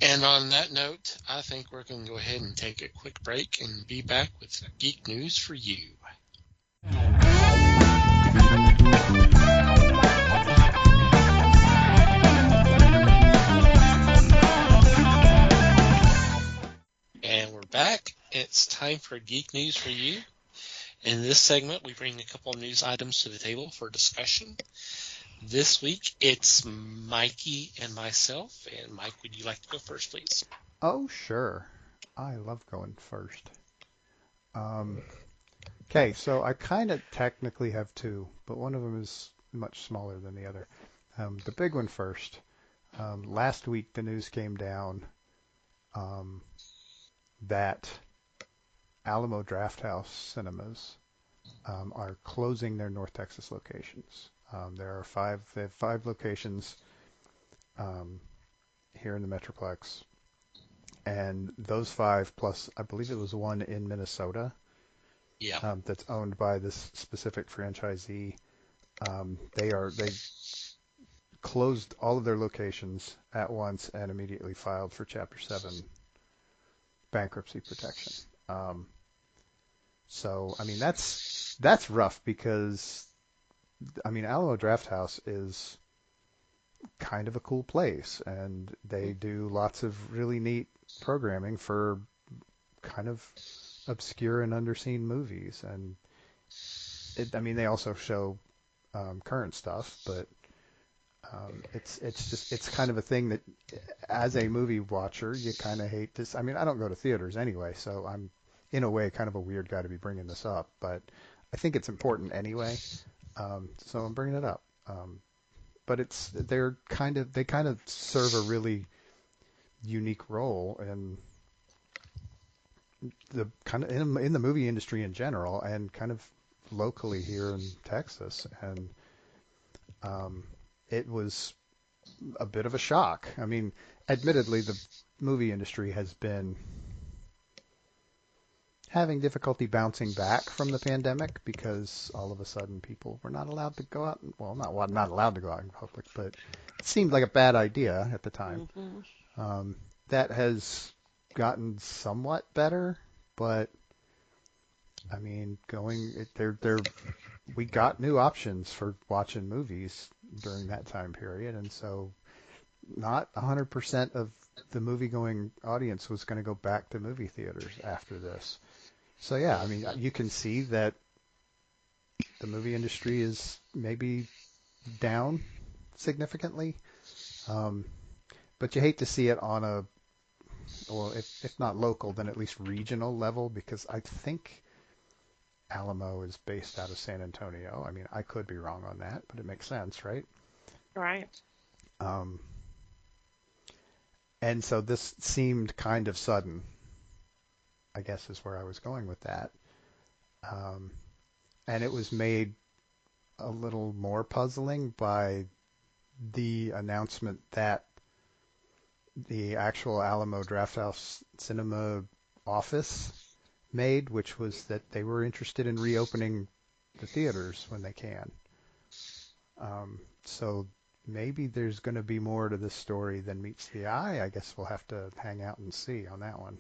And on that note, I think we're going to go ahead and take a quick break and be back with Geek News for You. And we're back. It's time for Geek News for You. In this segment, we bring a couple of news items to the table for discussion. This week, it's Mikey and myself. And Mike, would you like to go first, please? Oh, sure. I love going first. Okay, so I kind of technically have two, but one of them is much smaller than the other. The big one first. Last week, the news came down that Alamo Drafthouse cinemas are closing their North Texas locations. They have five locations here in the Metroplex, and those five plus I believe it was one in Minnesota. Yeah. That's owned by this specific franchisee. They closed all of their locations at once and immediately filed for Chapter 7 bankruptcy protection. So, I mean, that's rough because, I mean, Alamo Drafthouse is kind of a cool place, and they do lots of really neat programming for kind of obscure and underseen movies. And I mean, they also show current stuff, but it's kind of a thing that, as a movie watcher, you kind of hate to. I mean, I don't go to theaters anyway, so I'm in a way kind of a weird guy to be bringing this up, but I think it's important anyway, so I'm bringing it up. But they kind of serve a really unique role in the kind of in the movie industry in general, and kind of locally here in Texas, and it was a bit of a shock. I mean, admittedly, the movie industry has been having difficulty bouncing back from the pandemic because all of a sudden people were not allowed to go out. Well, not allowed to go out in public, but it seemed like a bad idea at the time. Mm-hmm. That has gotten somewhat better, but I mean, we got new options for watching movies during that time period, and so not 100% of the movie-going audience was going to go back to movie theaters after this. So yeah, I mean, you can see that the movie industry is maybe down significantly, but you hate to see it on a, well, if not local, then at least regional level, because I think Alamo is based out of San Antonio. I mean, I could be wrong on that, but it makes sense, right? Right. And so this seemed kind of sudden, I guess is where I was going with that. And it was made a little more puzzling by the announcement that the actual Alamo Drafthouse Cinema office made, which was that they were interested in reopening the theaters when they can. So maybe there's going to be more to this story than meets the eye. I guess we'll have to hang out and see on that one.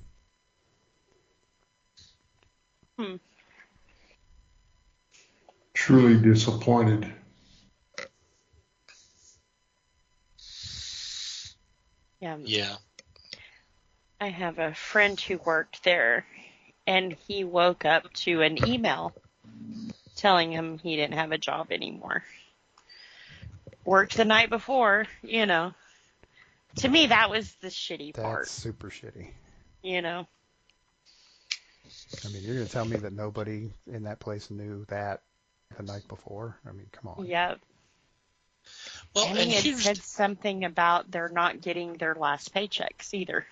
Truly disappointed. Yeah. I have a friend who worked there, and he woke up to an email telling him he didn't have a job anymore. Worked the night before, you know. To me, that was the shitty part. That's super shitty. You know. I mean, you're going to tell me that nobody in that place knew that the night before? I mean, come on. Yep. Well, and he had said something about they're not getting their last paychecks either.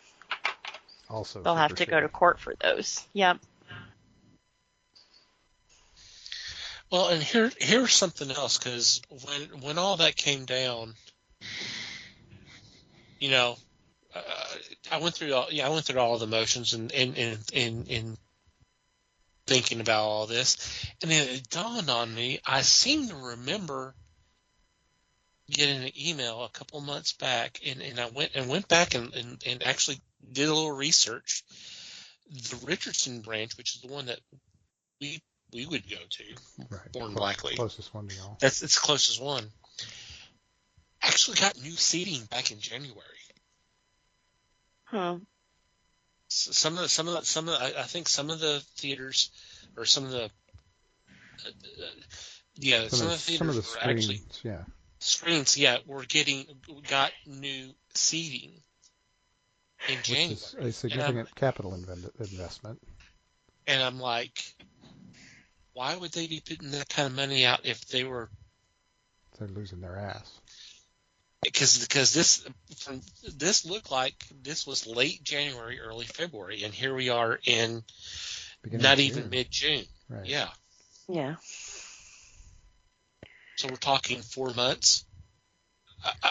Also, they'll have to go to court for those. Yep. Well, and here's something else, because when all that came down, you know, I went through all the motions and thinking about all this, and then it dawned on me. I seem to remember getting an email a couple months back, and I went back and actually did a little research. The Richardson branch, which is the one that we would go to, right, more than likely. Closest one to y'all. It's the closest one. Actually got new seating back in January. Huh. Some of the I think some of the theaters, or some of the some of the screens, actually yeah. Screens, got new seating in January. Which is a significant capital investment. And I'm like, why would they be putting that kind of money out if they're losing their ass? Because this looked like this was late January, early February, and here we are in not even mid-June. Right. Yeah. Yeah. So we're talking 4 months.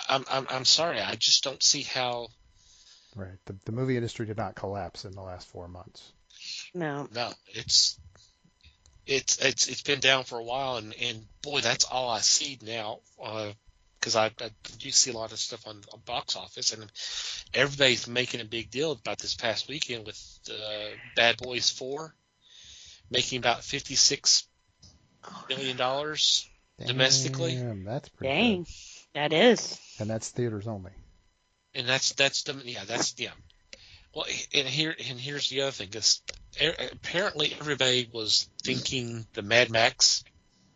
I'm sorry, I just don't see how. Right. The movie industry did not collapse in the last 4 months. No. No, it's been down for a while, and boy, that's all I see now because I do see a lot of stuff on box office, and everybody's making a big deal about this past weekend with Bad Boys 4 making about $56 million domestically. Damn, that's pretty Dang, good. that is. And that's theaters only. And that's Well, and here's the other thing. Because apparently everybody was thinking the Mad Max,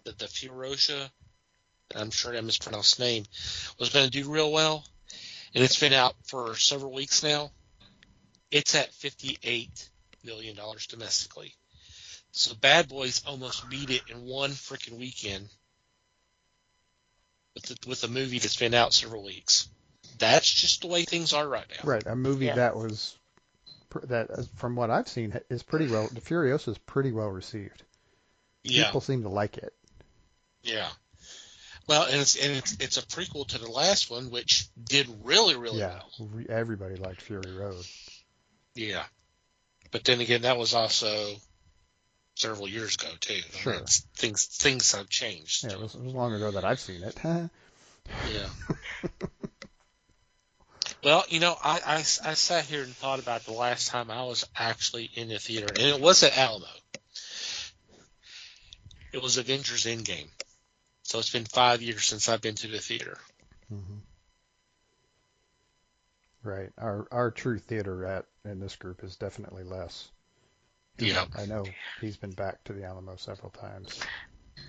the Furiosa, I'm sure I mispronounced his name, was going to do real well. And it's been out for several weeks now. It's at $58 million domestically. So Bad Boys almost beat it in one freaking weekend with a movie that's been out several weeks. That's just the way things are right now. Right, a movie that was from what I've seen is pretty well. The Furiosa is pretty well received. Yeah. People seem to like it. Yeah. Well, and it's a prequel to the last one, which did really well. Yeah, everybody liked Fury Road. Yeah. But then again, that was also several years ago too. Sure. Things have changed. Yeah, it was long ago that I've seen it. Yeah. Well, I sat here and thought about the last time I was actually in the theater, and it was at Alamo. It was Avengers Endgame. So it's been 5 years since I've been to the theater. Mm-hmm. Right. Our true theater rat in this group is definitely less. Yeah. I know he's been back to the Alamo several times.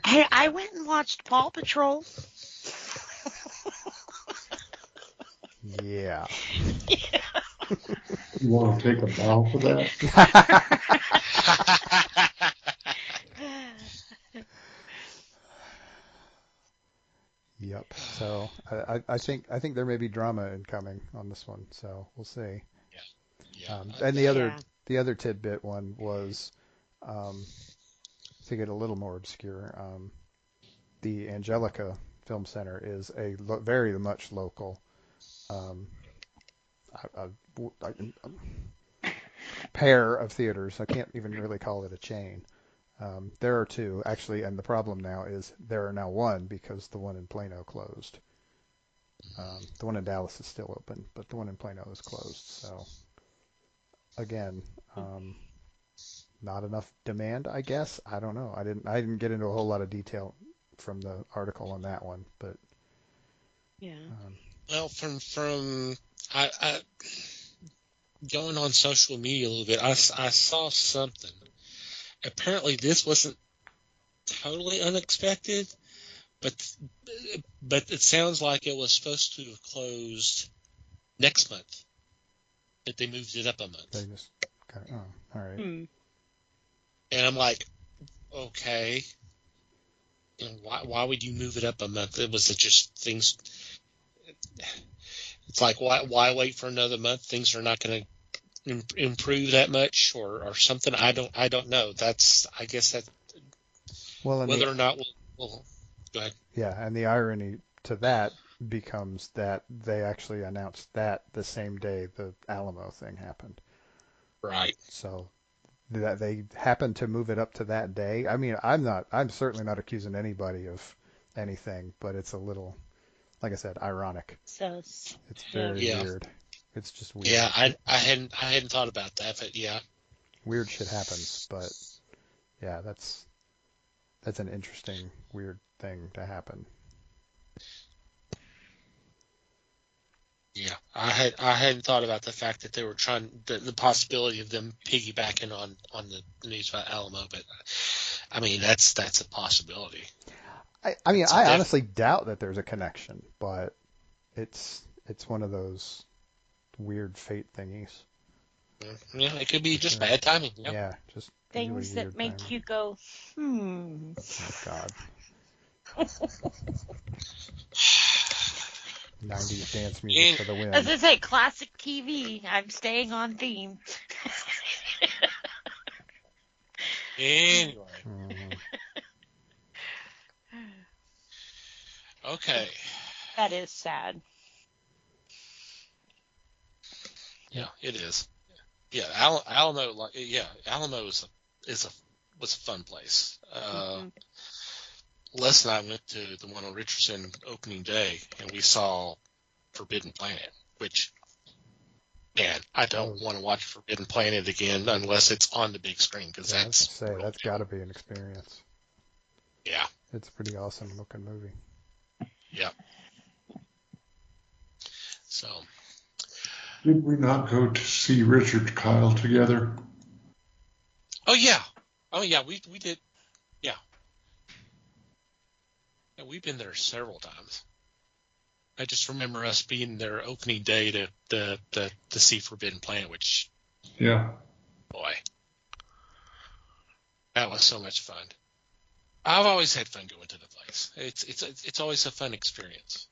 Hey, I went and watched Paw Patrol. Yeah. You want to take a bow for that? Yep. So I think there may be drama incoming on this one. So we'll see. Yeah. And the other tidbit one was, to get a little more obscure, the Angelica Film Center is a very much local pair of theaters. I can't even really call it a chain. There are two, actually, and the problem now is there are now one because the one in Plano closed. The one in Dallas is still open, but the one in Plano is closed. So, again, not enough demand, I guess. I don't know. I didn't get into a whole lot of detail from the article on that one, but Yeah. Well, from I going on social media a little bit, I saw something. Apparently, this wasn't totally unexpected, but it sounds like it was supposed to have closed next month, but they moved it up a month. they just kind of, all right. And I'm like, okay, and why would you move it up a month? Was it just things? It's like why wait for another month? Things are not going to improve that much, or something. I don't know. That's, I guess, that whether or not we'll go ahead. Yeah, and the irony to that becomes that they actually announced that the same day the Alamo thing happened. Right. So that they happened to move it up to that day. I mean, I'm certainly not accusing anybody of anything, but it's a little, like I said, ironic. So It's very weird. It's just weird. Yeah, I hadn't thought about that, but yeah. Weird shit happens, but yeah, that's an interesting, weird thing to happen. Yeah, I hadn't thought about the fact that they were trying the possibility of them piggybacking on the news about Alamo, but I mean that's a possibility. I honestly doubt that there's a connection, but it's one of those weird fate thingies. Yeah, it could be just bad timing. Yep. Yeah, just things really that make timing. you go, Oh God. 90s dance music for the win. As I say, classic TV. I'm staying on theme. Anyway. Mhm. Okay. That is sad. Yeah, it is. Yeah, Alamo, Alamo was a fun place. Les and I went to the one on Richardson opening day, and we saw Forbidden Planet, which, man, I don't want to watch Forbidden Planet again unless it's on the big screen, because that's got to be an experience. Yeah. It's a pretty awesome looking movie. Yeah. So. Did we not go to see Richard Kyle together? Oh yeah, we did. Yeah. Yeah, we've been there several times. I just remember us being there opening day to see Forbidden Planet, which, yeah, boy, that was so much fun. I've always had fun going to the place. It's always a fun experience.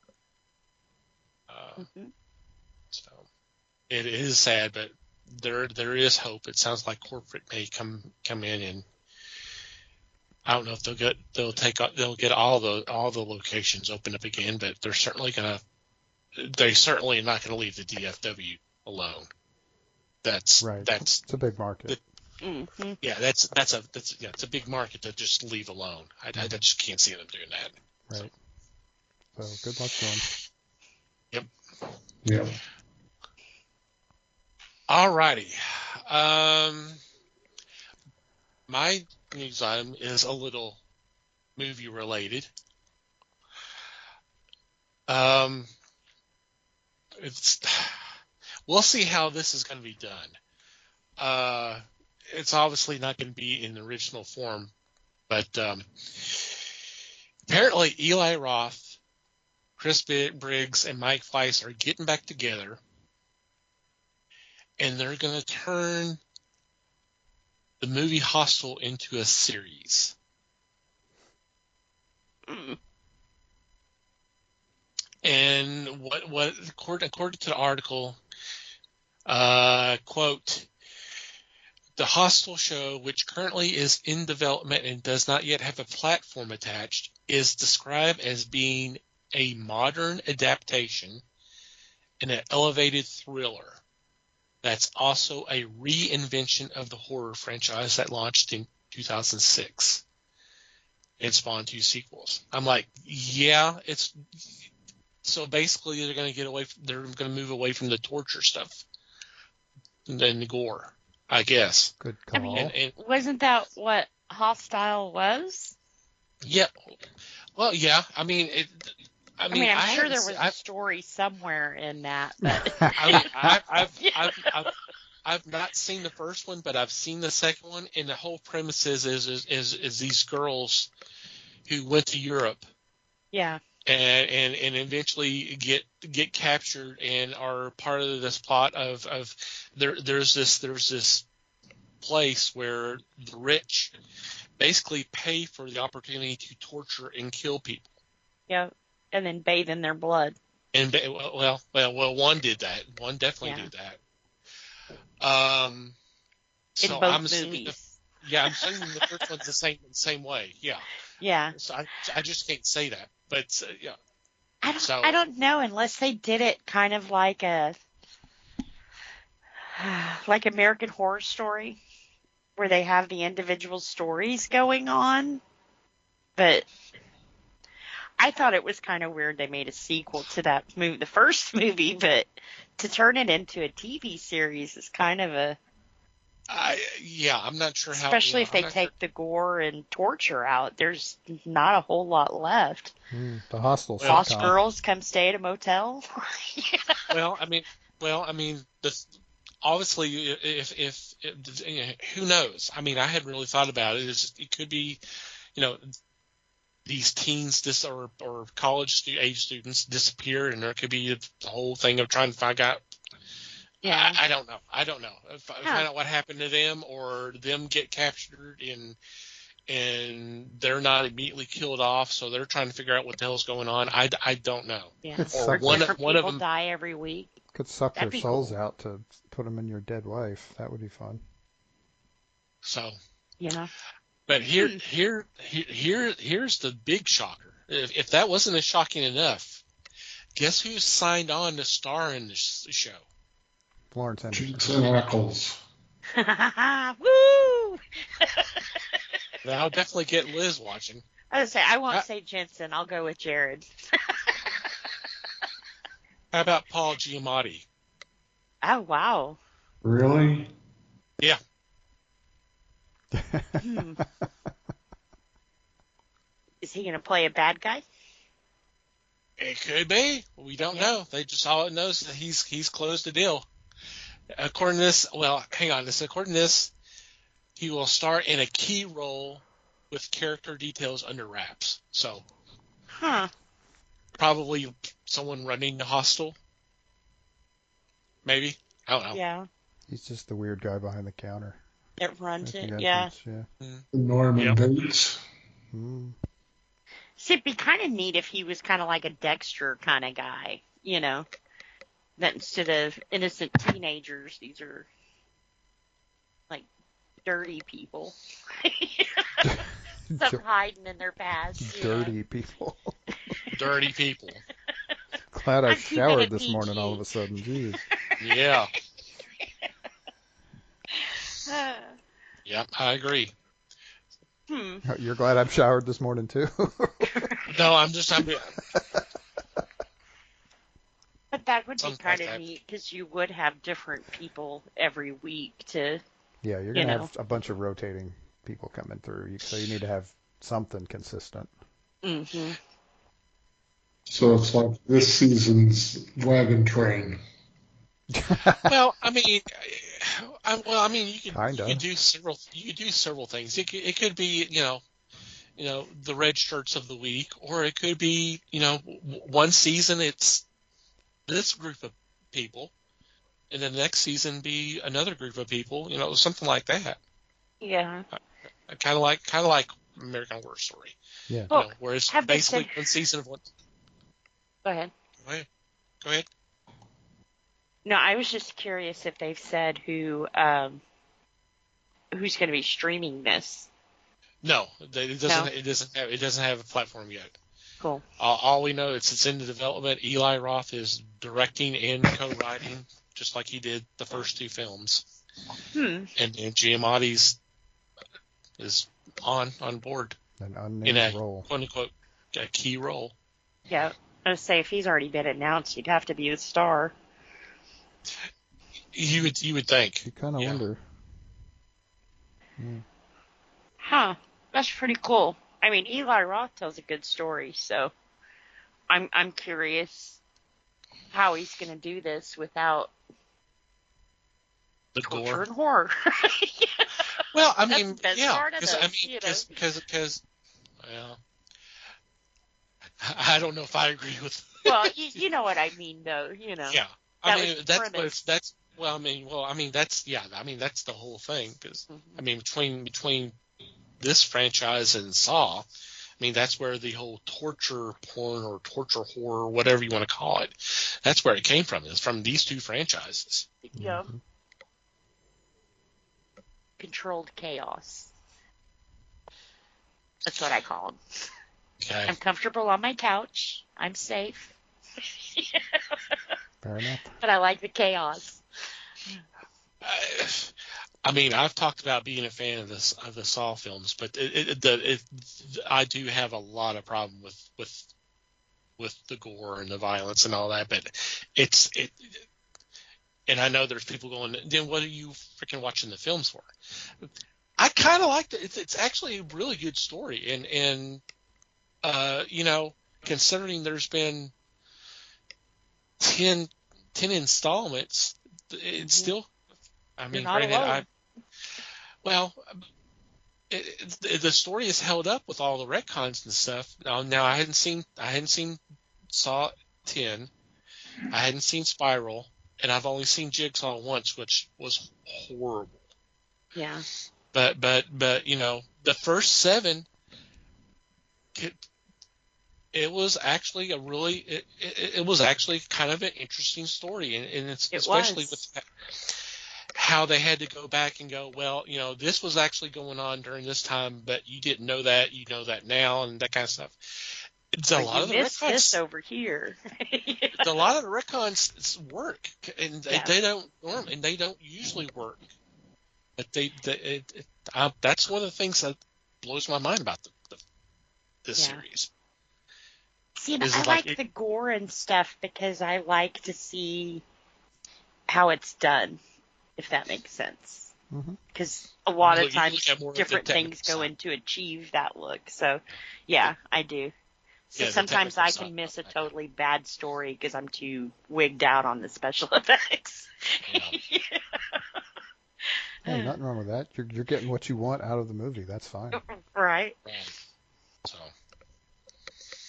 So it is sad, but there is hope. It sounds like corporate may come in, and I don't know if they'll get all the locations open up again, but they're certainly not gonna leave the DFW alone. That's right. It's a big market. Yeah, it's a big market to just leave alone. I just can't see them doing that. Right. So good luck to them. Yep. Yep. Alrighty. My news item is a little movie related. We'll see how this is going to be done. It's obviously not going to be in the original form, but apparently Eli Roth, Chris Briggs, and Mike Fleiss are getting back together, and they're going to turn the movie Hostel into a series. And what according to the article, quote, the Hostel show, which currently is in development and does not yet have a platform attached, is described as being a modern adaptation and an elevated thriller. That's also a reinvention of the horror franchise that launched in 2006 and spawned 2 sequels. I'm like, yeah, it's so basically they're going to move away from the torture stuff and the gore, I guess. Good call. I mean, wasn't that what Hostile was? Yeah. Well, yeah. I mean, I'm sure there was a story somewhere in that, but I've not seen the first one, but I've seen the second one, and the whole premise is these girls who went to Europe, yeah, and eventually get captured and are part of this plot of there's this place where the rich basically pay for the opportunity to torture and kill people. Yeah. And then bathe in their blood. And well, one did that. One definitely did that. So in both I'm assuming movies. I'm assuming the first one's the same way. Yeah. Yeah. So I just can't say that, but yeah. I don't know unless they did it kind of like American Horror Story, where they have the individual stories going on, but. I thought it was kind of weird they made a sequel to that movie, the first movie, but to turn it into a TV series is kind of a... I'm not sure how... Especially if they take the gore and torture out, there's not a whole lot left. The Hostel. Lost girls come stay at a motel? Well, I mean, obviously, if who knows? I mean, I hadn't really thought about it. It could be, these teens or college age students disappear, and there could be the whole thing of trying to find out. Yeah, I don't know. Find out what happened to them, or them get captured and they're not immediately killed off, so they're trying to figure out what the hell's going on. I don't know. Yeah. Or one of them die every week. Could suck their souls out to put them in your dead wife. That would be fun. So. Yeah. But here's the big shocker. If that wasn't as shocking enough, guess who signed on to star in this show? Lawrence Henderson. Jensen Ackles. Woo! That'll definitely get Liz watching. I was say I won't say Jensen. I'll go with Jared. How about Paul Giamatti? Oh wow. Really? Yeah. Is he going to play a bad guy? It could be. We don't know. They just all it knows that he's closed the deal. According to this, well, hang on. According to this, he will star in a key role with character details under wraps. So, probably someone running the hostel. Maybe. I don't know. Yeah. He's just the weird guy behind the counter. It runs it. The Yeah. entrance, yeah. Norman Bates. See, it'd be kind of neat if he was kind of like a Dexter kind of guy, you know, that instead of innocent teenagers, these are like dirty people. Some hiding in their past. Dirty people. Dirty people. Glad I I'm keeping showered it this morning PG. all of a sudden. Jeez. Yeah. Yeah, I agree. You're glad I've showered this morning too? No, I'm But that would be Something kind like of that. neat because you would have different people every week to. Yeah, you're going to have a bunch of rotating people coming through, so you need to have something consistent. Mm-hmm. So it's like this season's Wagon Train. Well, I mean, you could do several things. It could be, the red shirts of the week, or it could be, one season it's this group of people, and then the next season be another group of people, something like that. Yeah. Kind of like American Horror Story. Yeah. Well, where it's have they basically said- one season of one. Go ahead. Go ahead. No, I was just curious if they've said who's going to be streaming this. No, it doesn't have a platform yet. Cool. All we know is it's in the development. Eli Roth is directing and co-writing, just like he did the first two films. And Giamatti's is on board An in a unnamed role. quote unquote a key role. Yeah. I was say if he's already been announced, he'd have to be the star. You would think. You kind of wonder. Huh. That's pretty cool. I mean, Eli Roth tells a good story, so I'm curious how he's going to do this without The torture gore. and horror. Well, I That's mean, the best yeah, part of because this, because well, I don't know if I agree with. Well, you know what I mean, though. You know. Yeah, That I mean was the that's premise. that's well, I mean that's that's the whole thing because I mean between this franchise and Saw, I mean that's where the whole torture porn or torture horror, whatever you want to call it, that's where it came from. It's from these two franchises. Yeah. Controlled chaos. That's what I call them. Okay. I'm comfortable on my couch. I'm safe. Fair enough. But I like the chaos. I mean, I've talked about being a fan of the Saw films, but I do have a lot of problem with the gore and the violence and all that. But and I know there's people going, then what are you freaking watching the films for? I kind of liked it. It's actually a really good story, and considering there's been 10 installments, it's still. I mean, You're not granted, alone. the story is held up with all the retcons and stuff. Now I hadn't seen Saw 10, I hadn't seen Spiral, and I've only seen Jigsaw once, which was horrible. Yeah. But the first 7, it was actually it was actually kind of an interesting story, and it's especially with how they had to go back and go, well, this was actually going on during this time, but you didn't know that, you know that now, and that kind of stuff. It's a lot of the retcons this retcons over here. a lot of the retcons work, and they don't usually work. But that's one of the things that blows my mind about this series. See, and I like the gore and stuff because I like to see how it's done, if that makes sense. Because a lot of times different things go in to achieve that look. So, yeah, I do. So sometimes I can miss a totally bad story because I'm too wigged out on the special effects. Yeah. Hey, nothing wrong with that. You're getting what you want out of the movie. That's fine. Right. So.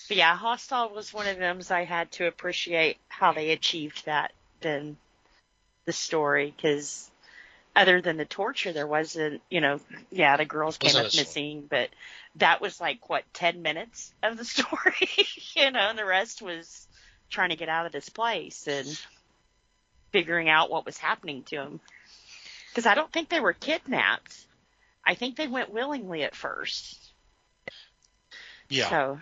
But yeah, Hostile was one of them I had to appreciate how they achieved that than the story, because other than the torture, there wasn't, the girls came up missing, but that was 10 minutes of the story, and the rest was trying to get out of this place and figuring out what was happening to them. Because I don't think they were kidnapped. I think they went willingly at first. Yeah. So.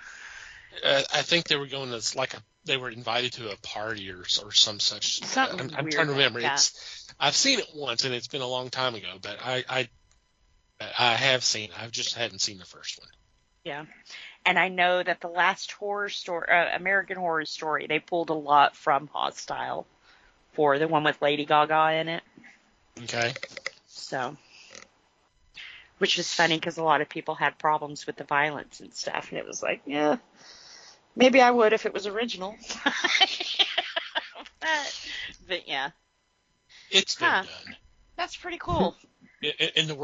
I think they were going as they were invited to a party or some such. I'm trying to remember. I've seen it once, and it's been a long time ago. But I have seen. I just hadn't seen the first one. Yeah, and I know that the last horror story, American Horror Story, they pulled a lot from Hostile for the one with Lady Gaga in it. Okay. So, which is funny because a lot of people had problems with the violence and stuff, and it was yeah. Maybe I would if it was original. but yeah. It's been done. That's pretty cool. In the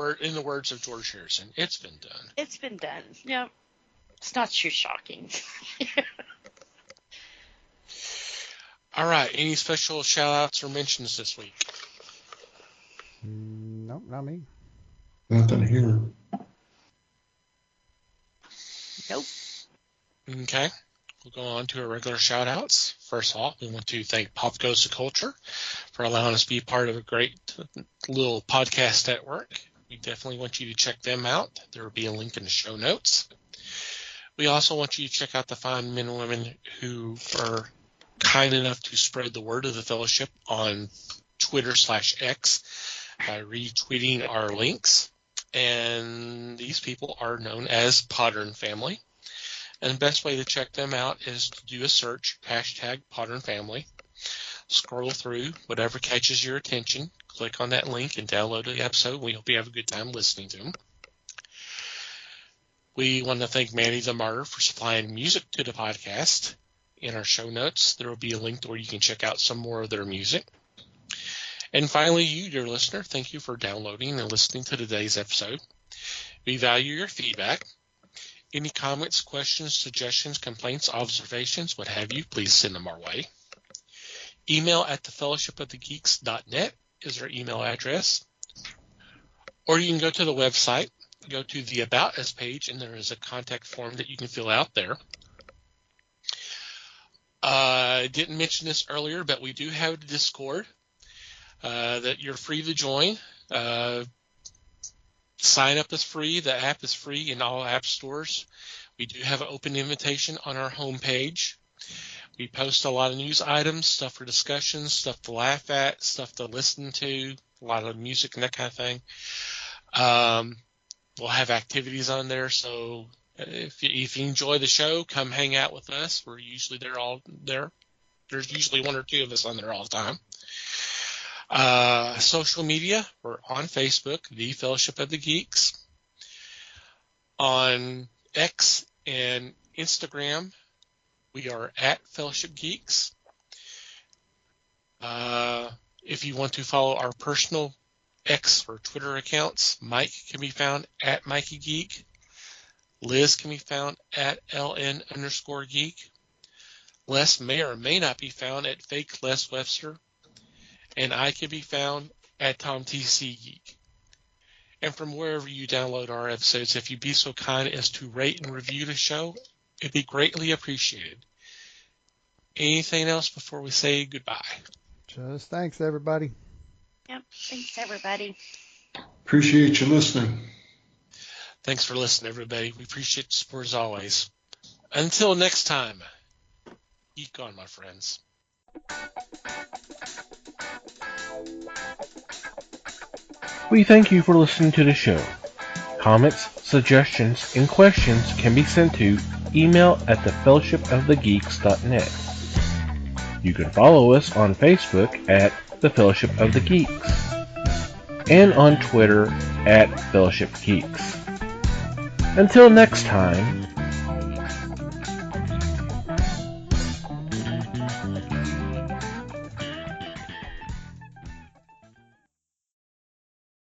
words of George Harrison, it's been done. It's been done. Yep. It's not too shocking. All right. Any special shout-outs or mentions this week? Nope, not me. Nothing here. Nope. Okay. We'll go on to our regular shout-outs. First of all, we want to thank Pop Goes to Culture for allowing us to be part of a great little podcast network. We definitely want you to check them out. There will be a link in the show notes. We also want you to check out the fine men and women who are kind enough to spread the word of the fellowship on Twitter/X by retweeting our links. And these people are known as Podern Family. And the best way to check them out is to do a search, #PodernFamily. Scroll through whatever catches your attention. Click on that link and download the episode. We hope you have a good time listening to them. We want to thank Manny the Martyr for supplying music to the podcast. In our show notes, there will be a link where you can check out some more of their music. And finally, you, dear listener, thank you for downloading and listening to today's episode. We value your feedback. Any comments, questions, suggestions, complaints, observations, what have you, please send them our way. Email at thefellowshipofthegeeks.net is our email address. Or you can go to the website, go to the About Us page, and there is a contact form that you can fill out there. I didn't mention this earlier, but we do have a Discord that you're free to join. Sign up is free. The app is free in all app stores. We do have an open invitation on our homepage. We post a lot of news items, stuff for discussions, stuff to laugh at, stuff to listen to, a lot of music and that kind of thing. We'll have activities on there, so if you enjoy the show, come hang out with us. We're usually all there. There's usually one or two of us on there all the time. Social media, we're on Facebook, The Fellowship of the Geeks. On X and Instagram, we are at Fellowship Geeks. If you want to follow our personal X or Twitter accounts, Mike can be found at Mikey Geek. Liz can be found at LN_Geek. Les may or may not be found at Fake Les Webster. And I can be found at TomTC Geek. And from wherever you download our episodes, if you'd be so kind as to rate and review the show, it'd be greatly appreciated. Anything else before we say goodbye? Just thanks, everybody. Yep. Thanks, everybody. Appreciate you listening. Thanks for listening, everybody. We appreciate the support as always. Until next time, geek on, my friends. We thank you for listening to the show. Comments, suggestions, and questions can be sent to email at thefellowshipofthegeeks.net. You can follow us on Facebook at The Fellowship of the Geeks and on Twitter at Fellowship Geeks. Until next time,